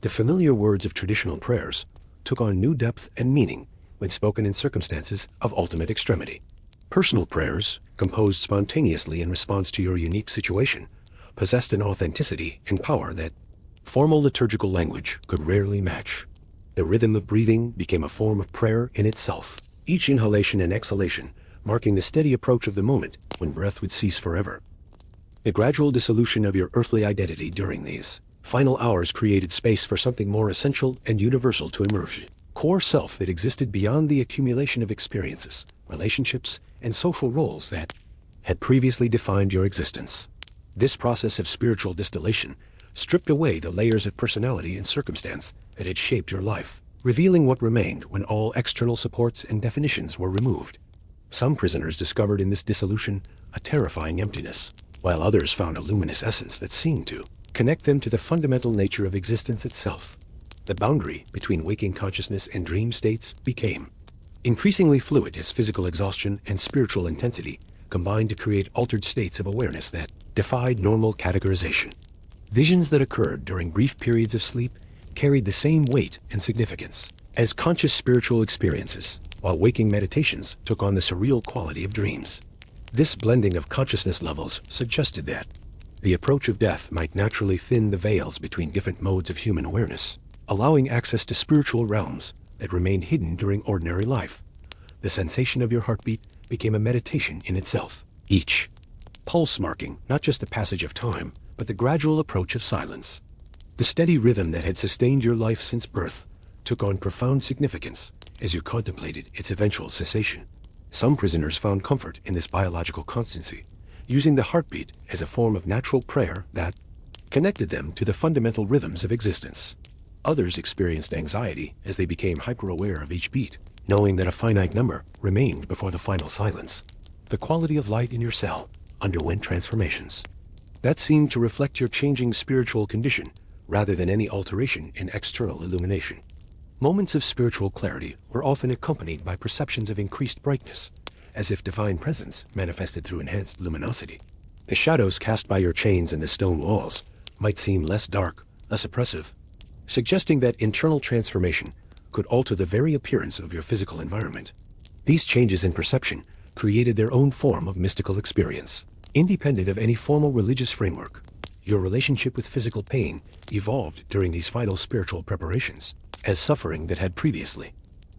The familiar words of traditional prayers took on new depth and meaning when spoken in circumstances of ultimate extremity. Personal prayers, composed spontaneously in response to your unique situation, possessed an authenticity and power that formal liturgical language could rarely match. The rhythm of breathing became a form of prayer in itself, each inhalation and exhalation marking the steady approach of the moment when breath would cease forever. The gradual dissolution of your earthly identity during these final hours created space for something more essential and universal to emerge. Core self that existed beyond the accumulation of experiences, relationships, and social roles that had previously defined your existence. This process of spiritual distillation stripped away the layers of personality and circumstance that had shaped your life, revealing what remained when all external supports and definitions were removed. Some prisoners discovered in this dissolution a terrifying emptiness, while others found a luminous essence that seemed to connect them to the fundamental nature of existence itself. The boundary between waking consciousness and dream states became increasingly fluid as physical exhaustion and spiritual intensity combined to create altered states of awareness that defied normal categorization. Visions that occurred during brief periods of sleep carried the same weight and significance as conscious spiritual experiences, while waking meditations took on the surreal quality of dreams. This blending of consciousness levels suggested that the approach of death might naturally thin the veils between different modes of human awareness, allowing access to spiritual realms that remained hidden during ordinary life. The sensation of your heartbeat became a meditation in itself, each pulse marking not just the passage of time, but the gradual approach of silence. The steady rhythm that had sustained your life since birth took on profound significance as you contemplated its eventual cessation. Some prisoners found comfort in this biological constancy, using the heartbeat as a form of natural prayer that connected them to the fundamental rhythms of existence. Others experienced anxiety as they became hyper-aware of each beat, knowing that a finite number remained before the final silence. The quality of light in your cell underwent transformations that seemed to reflect your changing spiritual condition rather than any alteration in external illumination. Moments of spiritual clarity were often accompanied by perceptions of increased brightness, as if divine presence manifested through enhanced luminosity. The shadows cast by your chains and the stone walls might seem less dark, less oppressive, suggesting that internal transformation could alter the very appearance of your physical environment. These changes in perception created their own form of mystical experience, independent of any formal religious framework. Your relationship with physical pain evolved during these final spiritual preparations, as suffering that had previously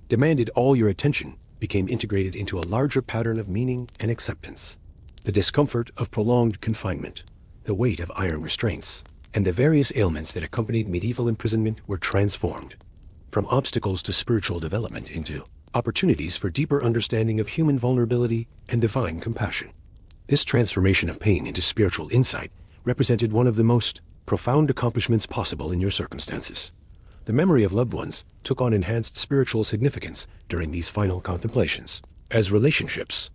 demanded all your attention became integrated into a larger pattern of meaning and acceptance. The discomfort of prolonged confinement, the weight of iron restraints, and the various ailments that accompanied medieval imprisonment were transformed from obstacles to spiritual development into opportunities for deeper understanding of human vulnerability and divine compassion. This transformation of pain into spiritual insight represented one of the most profound accomplishments possible in your circumstances. The memory of loved ones took on enhanced spiritual significance during these final contemplations. As relationships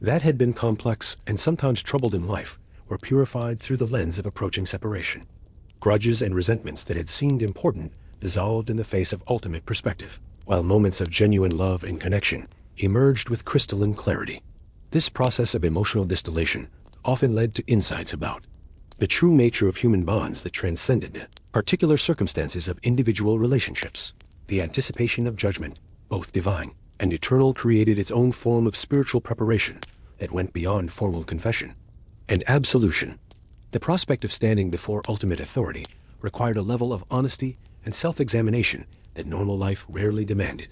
that had been complex and sometimes troubled in life were purified through the lens of approaching separation. Grudges and resentments that had seemed important dissolved in the face of ultimate perspective, while moments of genuine love and connection emerged with crystalline clarity. This process of emotional distillation often led to insights about the true nature of human bonds that transcended the particular circumstances of individual relationships. The anticipation of judgment, both divine and eternal, created its own form of spiritual preparation that went beyond formal confession and absolution. The prospect of standing before ultimate authority required a level of honesty and self-examination that normal life rarely demanded.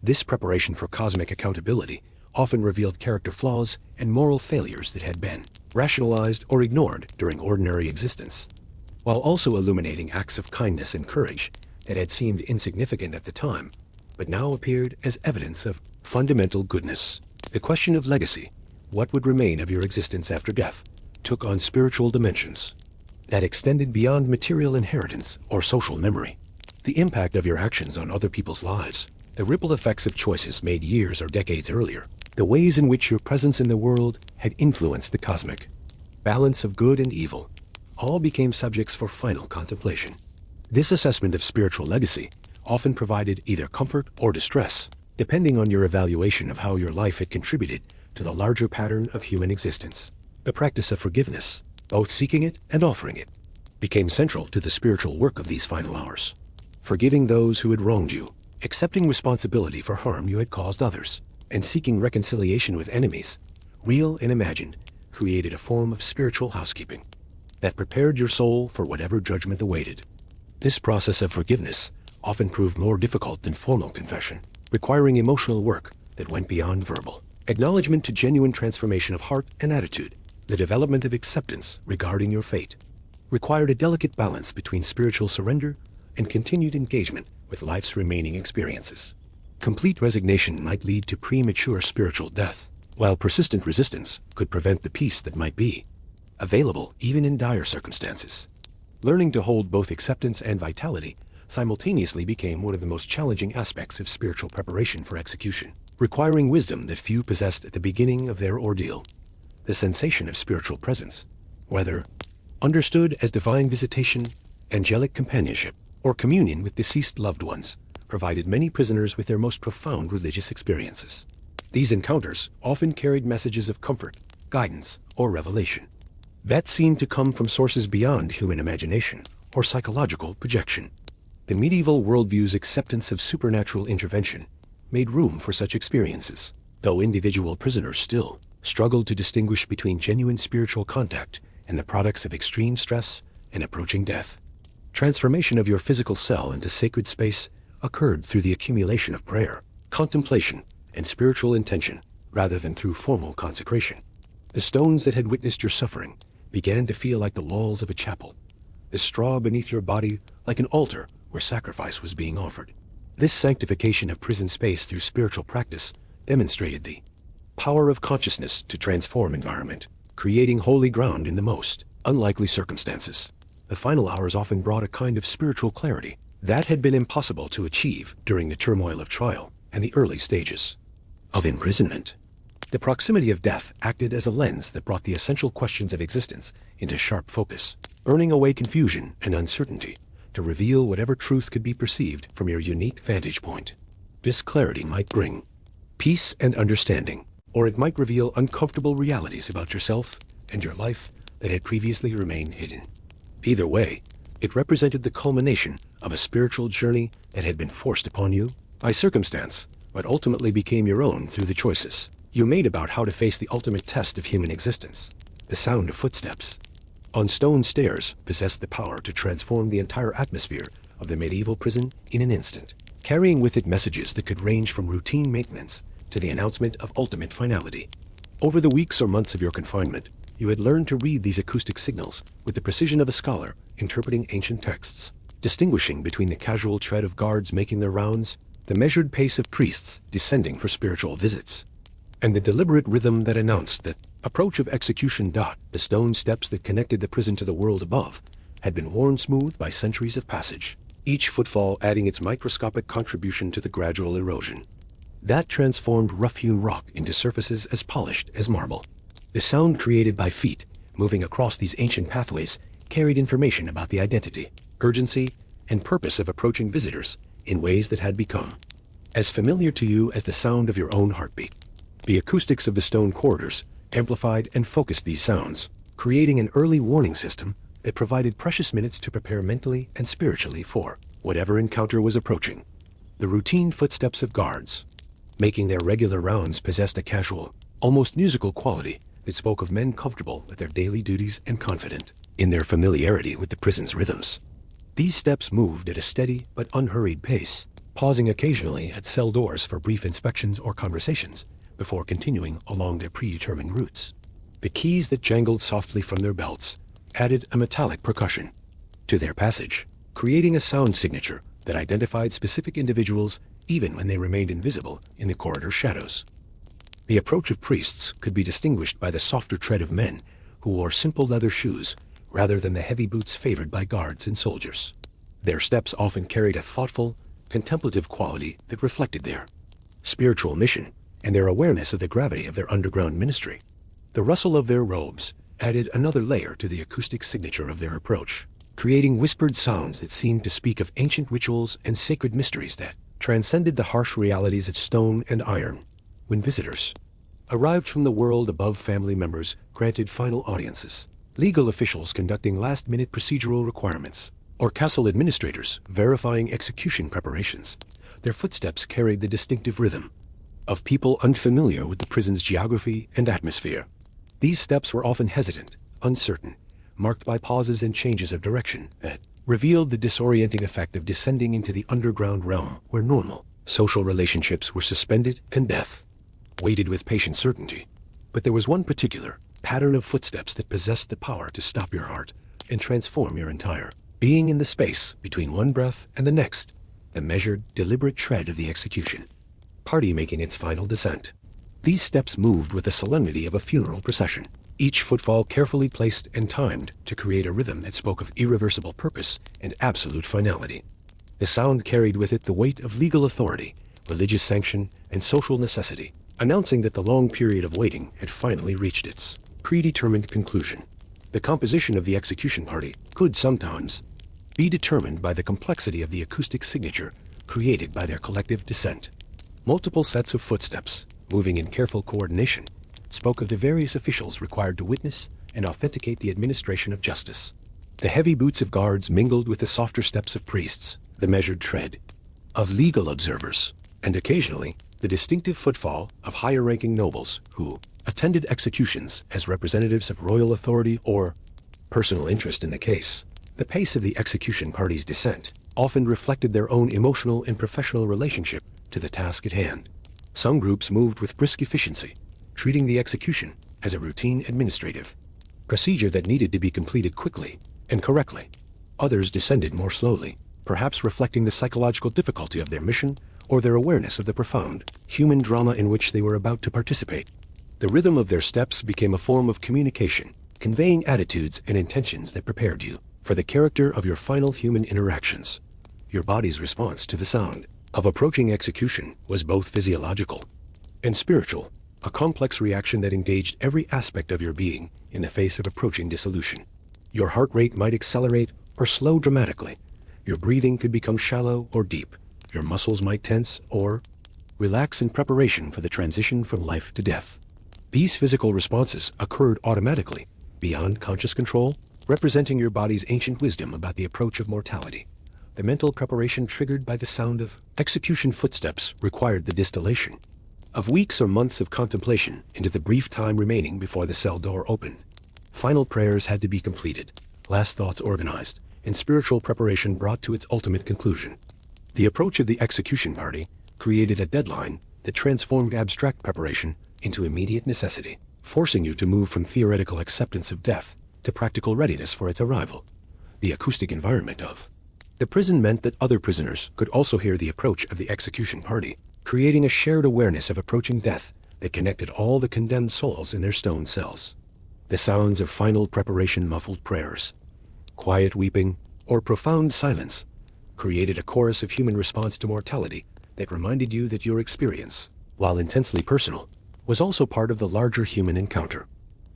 This preparation for cosmic accountability often revealed character flaws and moral failures that had been rationalized or ignored during ordinary existence, while also illuminating acts of kindness and courage that had seemed insignificant at the time, but now appeared as evidence of fundamental goodness. The question of legacy, what would remain of your existence after death, took on spiritual dimensions that extended beyond material inheritance or social memory. The impact of your actions on other people's lives, the ripple effects of choices made years or decades earlier, the ways in which your presence in the world had influenced the cosmic balance of good and evil, all became subjects for final contemplation. This assessment of spiritual legacy often provided either comfort or distress, depending on your evaluation of how your life had contributed to the larger pattern of human existence. The practice of forgiveness, both seeking it and offering it, became central to the spiritual work of these final hours. Forgiving those who had wronged you, accepting responsibility for harm you had caused others, and seeking reconciliation with enemies, real and imagined, created a form of spiritual housekeeping that prepared your soul for whatever judgment awaited. This process of forgiveness often proved more difficult than formal confession, requiring emotional work that went beyond verbal acknowledgement to genuine transformation of heart and attitude. The development of acceptance regarding your fate required a delicate balance between spiritual surrender and continued engagement with life's remaining experiences. Complete resignation might lead to premature spiritual death, while persistent resistance could prevent the peace that might be available even in dire circumstances. Learning to hold both acceptance and vitality simultaneously became one of the most challenging aspects of spiritual preparation for execution, requiring wisdom that few possessed at the beginning of their ordeal. The sensation of spiritual presence, whether understood as divine visitation, angelic companionship, or communion with deceased loved ones, provided many prisoners with their most profound religious experiences. These encounters often carried messages of comfort, guidance, or revelation that seemed to come from sources beyond human imagination or psychological projection. The medieval worldview's acceptance of supernatural intervention made room for such experiences, though individual prisoners still struggled to distinguish between genuine spiritual contact and the products of extreme stress and approaching death. Transformation of your physical cell into sacred space occurred through the accumulation of prayer, contemplation, and spiritual intention, rather than through formal consecration. The stones that had witnessed your suffering began to feel like the walls of a chapel, the straw beneath your body like an altar where sacrifice was being offered. This sanctification of prison space through spiritual practice demonstrated the power of consciousness to transform environment, creating holy ground in the most unlikely circumstances. The final hours often brought a kind of spiritual clarity that had been impossible to achieve during the turmoil of trial and the early stages of imprisonment. The proximity of death acted as a lens that brought the essential questions of existence into sharp focus, burning away confusion and uncertainty to reveal whatever truth could be perceived from your unique vantage point. This clarity might bring peace and understanding, or it might reveal uncomfortable realities about yourself and your life that had previously remained hidden. Either way, it represented the culmination of a spiritual journey that had been forced upon you by circumstance, but ultimately became your own through the choices you made about how to face the ultimate test of human existence. The sound of footsteps on stone stairs possessed the power to transform the entire atmosphere of the medieval prison in an instant, carrying with it messages that could range from routine maintenance to the announcement of ultimate finality. Over the weeks or months of your confinement, you had learned to read these acoustic signals with the precision of a scholar interpreting ancient texts, distinguishing between the casual tread of guards making their rounds, the measured pace of priests descending for spiritual visits, and the deliberate rhythm that announced that approach of execution. The stone steps that connected the prison to the world above had been worn smooth by centuries of passage, each footfall adding its microscopic contribution to the gradual erosion. That transformed rough-hewn rock into surfaces as polished as marble. The sound created by feet, moving across these ancient pathways, carried information about the identity, urgency, and purpose of approaching visitors in ways that had become as familiar to you as the sound of your own heartbeat. The acoustics of the stone corridors amplified and focused these sounds, creating an early warning system that provided precious minutes to prepare mentally and spiritually for whatever encounter was approaching. The routine footsteps of guards, making their regular rounds, possessed a casual, almost musical quality that spoke of men comfortable with their daily duties and confident in their familiarity with the prison's rhythms. These steps moved at a steady but unhurried pace, pausing occasionally at cell doors for brief inspections or conversations before continuing along their predetermined routes. The keys that jangled softly from their belts added a metallic percussion to their passage, creating a sound signature that identified specific individuals even when they remained invisible in the corridor shadows. The approach of priests could be distinguished by the softer tread of men who wore simple leather shoes rather than the heavy boots favored by guards and soldiers. Their steps often carried a thoughtful, contemplative quality that reflected their spiritual mission and their awareness of the gravity of their underground ministry. The rustle of their robes added another layer to the acoustic signature of their approach, creating whispered sounds that seemed to speak of ancient rituals and sacred mysteries that transcended the harsh realities of stone and iron. When visitors arrived from the world above, family members granted final audiences, legal officials conducting last-minute procedural requirements, or castle administrators verifying execution preparations, their footsteps carried the distinctive rhythm of people unfamiliar with the prison's geography and atmosphere. These steps were often hesitant, uncertain, marked by pauses and changes of direction that revealed the disorienting effect of descending into the underground realm where normal social relationships were suspended and death waited with patient certainty. But there was one particular pattern of footsteps that possessed the power to stop your heart and transform your entire being in the space between one breath and the next, the measured, deliberate tread of the execution party making its final descent. These steps moved with the solemnity of a funeral procession, each footfall carefully placed and timed to create a rhythm that spoke of irreversible purpose and absolute finality. The sound carried with it the weight of legal authority, religious sanction, and social necessity, announcing that the long period of waiting had finally reached its predetermined conclusion. The composition of the execution party could sometimes be determined by the complexity of the acoustic signature created by their collective descent. Multiple sets of footsteps, moving in careful coordination, spoke of the various officials required to witness and authenticate the administration of justice. The heavy boots of guards mingled with the softer steps of priests, the measured tread of legal observers, and occasionally the distinctive footfall of higher-ranking nobles who attended executions as representatives of royal authority or personal interest in the case. The pace of the execution party's descent often reflected their own emotional and professional relationship to the task at hand. Some groups moved with brisk efficiency, treating the execution as a routine administrative procedure that needed to be completed quickly and correctly. Others descended more slowly, perhaps reflecting the psychological difficulty of their mission or their awareness of the profound human drama in which they were about to participate. The rhythm of their steps became a form of communication, conveying attitudes and intentions that prepared you for the character of your final human interactions. Your body's response to the sound of approaching execution was both physiological and spiritual, a complex reaction that engaged every aspect of your being in the face of approaching dissolution. Your heart rate might accelerate or slow dramatically. Your breathing could become shallow or deep. Your muscles might tense or relax in preparation for the transition from life to death. These physical responses occurred automatically, beyond conscious control, representing your body's ancient wisdom about the approach of mortality. The mental preparation triggered by the sound of execution footsteps required the distillation of weeks or months of contemplation into the brief time remaining before the cell door opened. Final prayers had to be completed, last thoughts organized, and spiritual preparation brought to its ultimate conclusion. The approach of the execution party created a deadline that transformed abstract preparation into immediate necessity, forcing you to move from theoretical acceptance of death to practical readiness for its arrival. The acoustic environment of the prison meant that other prisoners could also hear the approach of the execution party, creating a shared awareness of approaching death that connected all the condemned souls in their stone cells. The sounds of final preparation, muffled prayers, quiet weeping, or profound silence created a chorus of human response to mortality that reminded you that your experience, while intensely personal, was also part of the larger human encounter,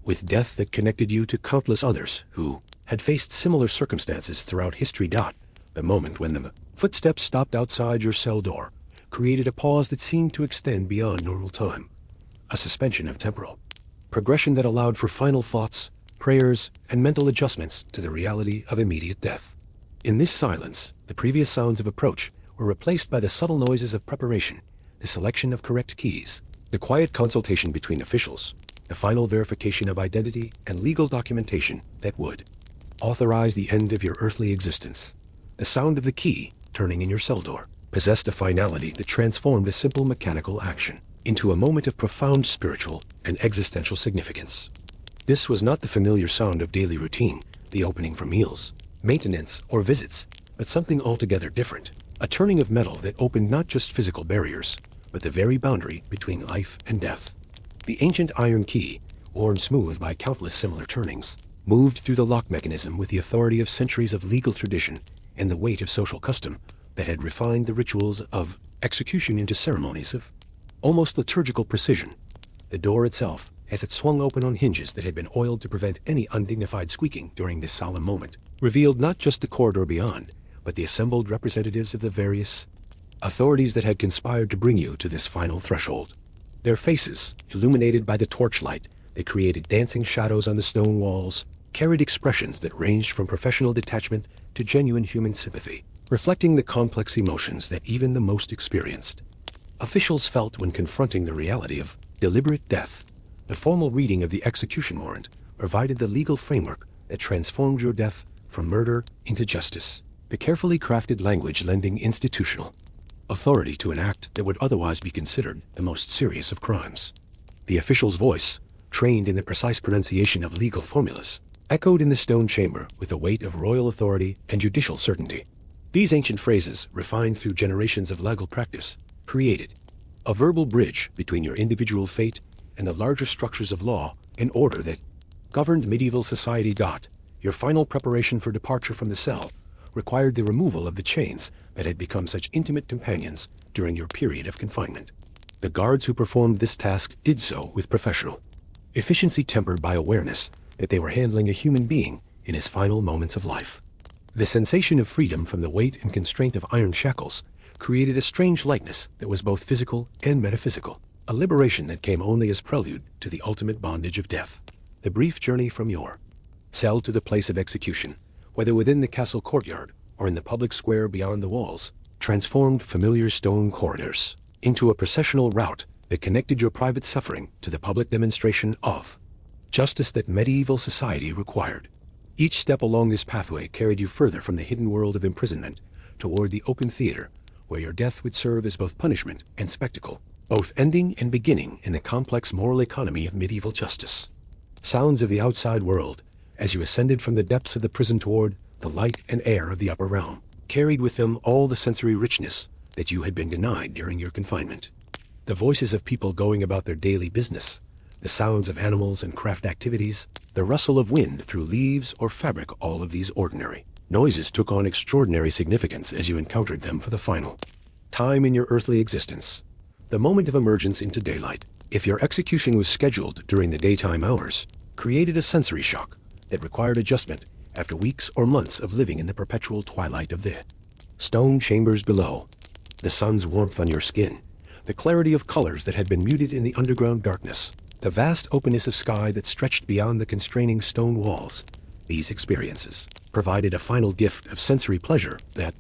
with death that connected you to countless others who had faced similar circumstances throughout history. The moment when the footsteps stopped outside your cell door created a pause that seemed to extend beyond normal time, a suspension of temporal progression that allowed for final thoughts, prayers, and mental adjustments to the reality of immediate death. In this silence, the previous sounds of approach were replaced by the subtle noises of preparation, the selection of correct keys, the quiet consultation between officials, the final verification of identity and legal documentation that would authorize the end of your earthly existence. The sound of the key turning in your cell door possessed a finality that transformed a simple mechanical action into a moment of profound spiritual and existential significance. This was not the familiar sound of daily routine, the opening for meals, maintenance, or visits, but something altogether different, a turning of metal that opened not just physical barriers, but the very boundary between life and death. The ancient iron key, worn smooth by countless similar turnings, moved through the lock mechanism with the authority of centuries of legal tradition and the weight of social custom that had refined the rituals of execution into ceremonies of almost liturgical precision. The door itself, as it swung open on hinges that had been oiled to prevent any undignified squeaking during this solemn moment, revealed not just the corridor beyond, but the assembled representatives of the various authorities that had conspired to bring you to this final threshold. Their faces, illuminated by the torchlight that created dancing shadows on the stone walls, carried expressions that ranged from professional detachment to genuine human sympathy, reflecting the complex emotions that even the most experienced officials felt when confronting the reality of deliberate death. The formal reading of the execution warrant provided the legal framework that transformed your death from murder into justice, the carefully crafted language lending institutional authority to an act that would otherwise be considered the most serious of crimes. The official's voice, trained in the precise pronunciation of legal formulas, echoed in the stone chamber with the weight of royal authority and judicial certainty. These ancient phrases, refined through generations of legal practice, created a verbal bridge between your individual fate and the larger structures of law and order that governed medieval society. Your final preparation for departure from the cell required the removal of the chains that had become such intimate companions during your period of confinement. The guards who performed this task did so with professional efficiency tempered by awareness that they were handling a human being in his final moments of life. The sensation of freedom from the weight and constraint of iron shackles created a strange lightness that was both physical and metaphysical, a liberation that came only as prelude to the ultimate bondage of death. The brief journey from your cell to the place of execution, whether within the castle courtyard or in the public square beyond the walls, transformed familiar stone corridors into a processional route that connected your private suffering to the public demonstration of justice that medieval society required. Each step along this pathway carried you further from the hidden world of imprisonment toward the open theater, where your death would serve as both punishment and spectacle, both ending and beginning in the complex moral economy of medieval justice. Sounds of the outside world, as you ascended from the depths of the prison toward the light and air of the upper realm, carried with them all the sensory richness that you had been denied during your confinement. The voices of people going about their daily business, the sounds of animals and craft activities, the rustle of wind through leaves or fabric, all of these ordinary noises took on extraordinary significance as you encountered them for the final time in your earthly existence, the moment of emergence into daylight. If your execution was scheduled during the daytime hours, created a sensory shock that required adjustment after weeks or months of living in the perpetual twilight of the stone chambers below. The sun's warmth on your skin, the clarity of colors that had been muted in the underground darkness, the vast openness of sky that stretched beyond the constraining stone walls. These experiences provided a final gift of sensory pleasure that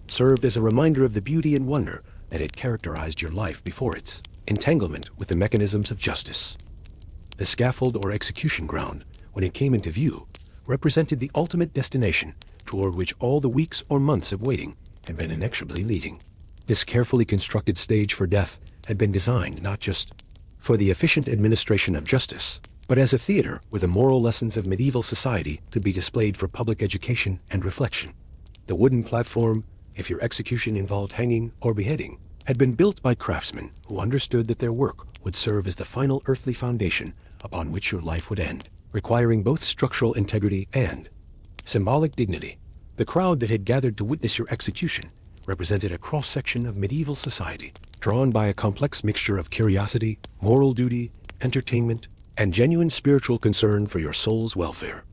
served as a reminder of the beauty and wonder that had characterized your life before its entanglement with the mechanisms of justice. The scaffold or execution ground, when it came into view, represented the ultimate destination toward which all the weeks or months of waiting had been inexorably leading. This carefully constructed stage for death had been designed not just for the efficient administration of justice, but as a theater where the moral lessons of medieval society could be displayed for public education and reflection. The wooden platform, if your execution involved hanging or beheading, had been built by craftsmen who understood that their work would serve as the final earthly foundation upon which your life would end, requiring both structural integrity and symbolic dignity. The crowd that had gathered to witness your execution represented a cross-section of medieval society, drawn by a complex mixture of curiosity, moral duty, entertainment, and genuine spiritual concern for your soul's welfare.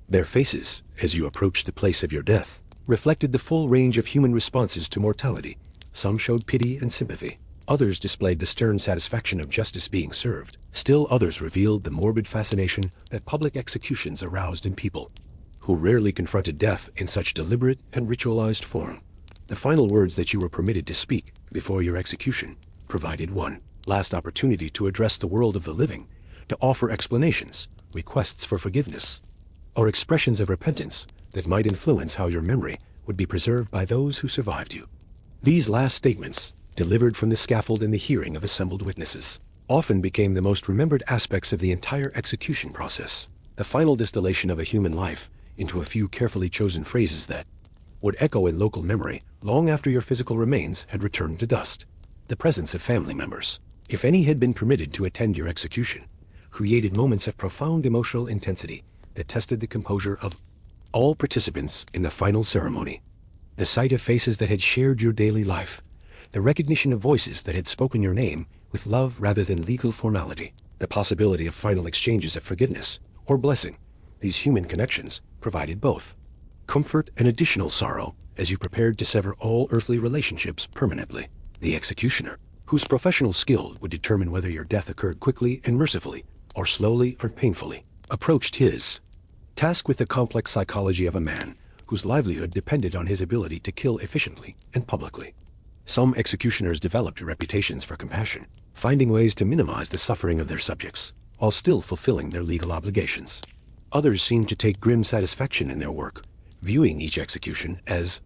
Their faces, as you approached the place of your death, reflected the full range of human responses to mortality. Some showed pity and sympathy. Others displayed the stern satisfaction of justice being served. Still others revealed the morbid fascination that public executions aroused in people, who rarely confronted death in such deliberate and ritualized form. The final words that you were permitted to speak before your execution provided one last opportunity to address the world of the living, to offer explanations, requests for forgiveness, or expressions of repentance that might influence how your memory would be preserved by those who survived you. These last statements, delivered from the scaffold in the hearing of assembled witnesses, often became the most remembered aspects of the entire execution process, the final distillation of a human life into a few carefully chosen phrases that would echo in local memory long after your physical remains had returned to dust. The presence of family members, if any had been permitted to attend your execution, created moments of profound emotional intensity that tested the composure of all participants in the final ceremony. The sight of faces that had shared your daily life, the recognition of voices that had spoken your name with love rather than legal formality, the possibility of final exchanges of forgiveness or blessing. These human connections provided both comfort and additional sorrow as you prepared to sever all earthly relationships permanently. The executioner, whose professional skill would determine whether your death occurred quickly and mercifully, or slowly or painfully, approached his task with the complex psychology of a man whose livelihood depended on his ability to kill efficiently and publicly. Some executioners developed reputations for compassion, finding ways to minimize the suffering of their subjects, while still fulfilling their legal obligations. Others seemed to take grim satisfaction in their work, viewing each execution as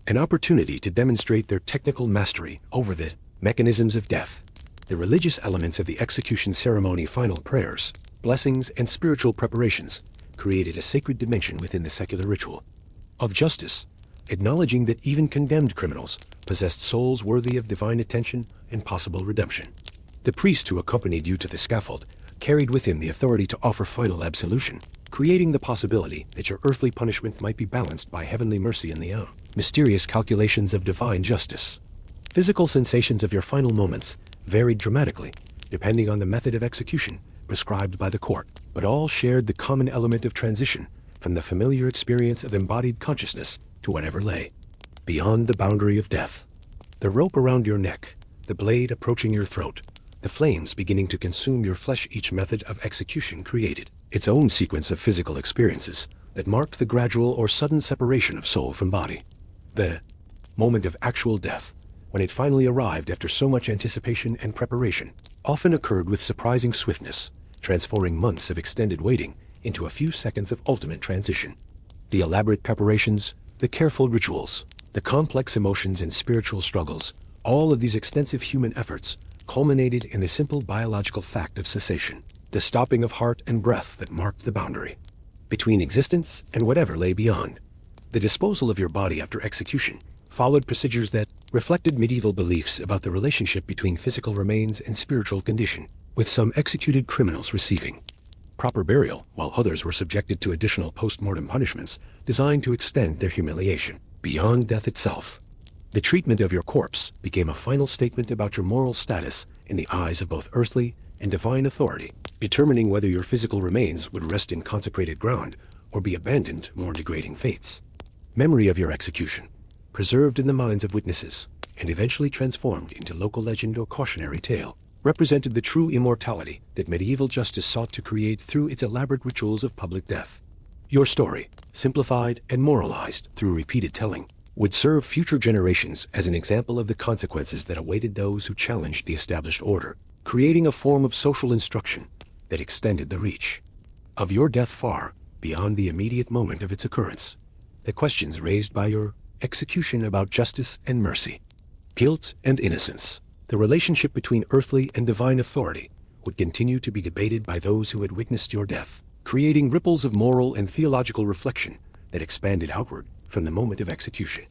an opportunity to demonstrate their technical mastery over the mechanisms of death. The religious elements of the execution ceremony, final prayers, blessings, and spiritual preparations created a sacred dimension within the secular ritual of justice, acknowledging that even condemned criminals possessed souls worthy of divine attention and possible redemption. The priest who accompanied you to the scaffold carried with him the authority to offer final absolution, creating the possibility that your earthly punishment might be balanced by heavenly mercy in the mysterious calculations of divine justice. Physical sensations of your final moments varied dramatically, depending on the method of execution prescribed by the court, but all shared the common element of transition from the familiar experience of embodied consciousness to whatever lay beyond the boundary of death. The rope around your neck, the blade approaching your throat, the flames beginning to consume your flesh, each method of execution created its own sequence of physical experiences that marked the gradual or sudden separation of soul from body. The moment of actual death, when it finally arrived after so much anticipation and preparation, often occurred with surprising swiftness, transforming months of extended waiting into a few seconds of ultimate transition. The elaborate preparations, the careful rituals, the complex emotions and spiritual struggles, all of these extensive human efforts culminated in the simple biological fact of cessation, the stopping of heart and breath that marked the boundary between existence and whatever lay beyond. The disposal of your body after execution followed procedures that reflected medieval beliefs about the relationship between physical remains and spiritual condition, with some executed criminals receiving proper burial, while others were subjected to additional post-mortem punishments designed to extend their humiliation beyond death itself. The treatment of your corpse became a final statement about your moral status in the eyes of both earthly and divine authority, determining whether your physical remains would rest in consecrated ground or be abandoned to more degrading fates. Memory of your execution, preserved in the minds of witnesses and eventually transformed into local legend or cautionary tale, represented the true immortality that medieval justice sought to create through its elaborate rituals of public death. Your story, simplified and moralized through repeated telling, would serve future generations as an example of the consequences that awaited those who challenged the established order, creating a form of social instruction that extended the reach of your death far beyond the immediate moment of its occurrence. The questions raised by your execution about justice and mercy, guilt and innocence, the relationship between earthly and divine authority would continue to be debated by those who had witnessed your death, creating ripples of moral and theological reflection that expanded outward from the moment of execution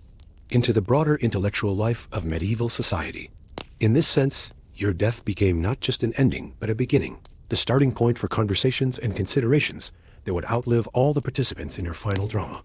into the broader intellectual life of medieval society. In this sense, your death became not just an ending, but a beginning, the starting point for conversations and considerations that would outlive all the participants in your final drama.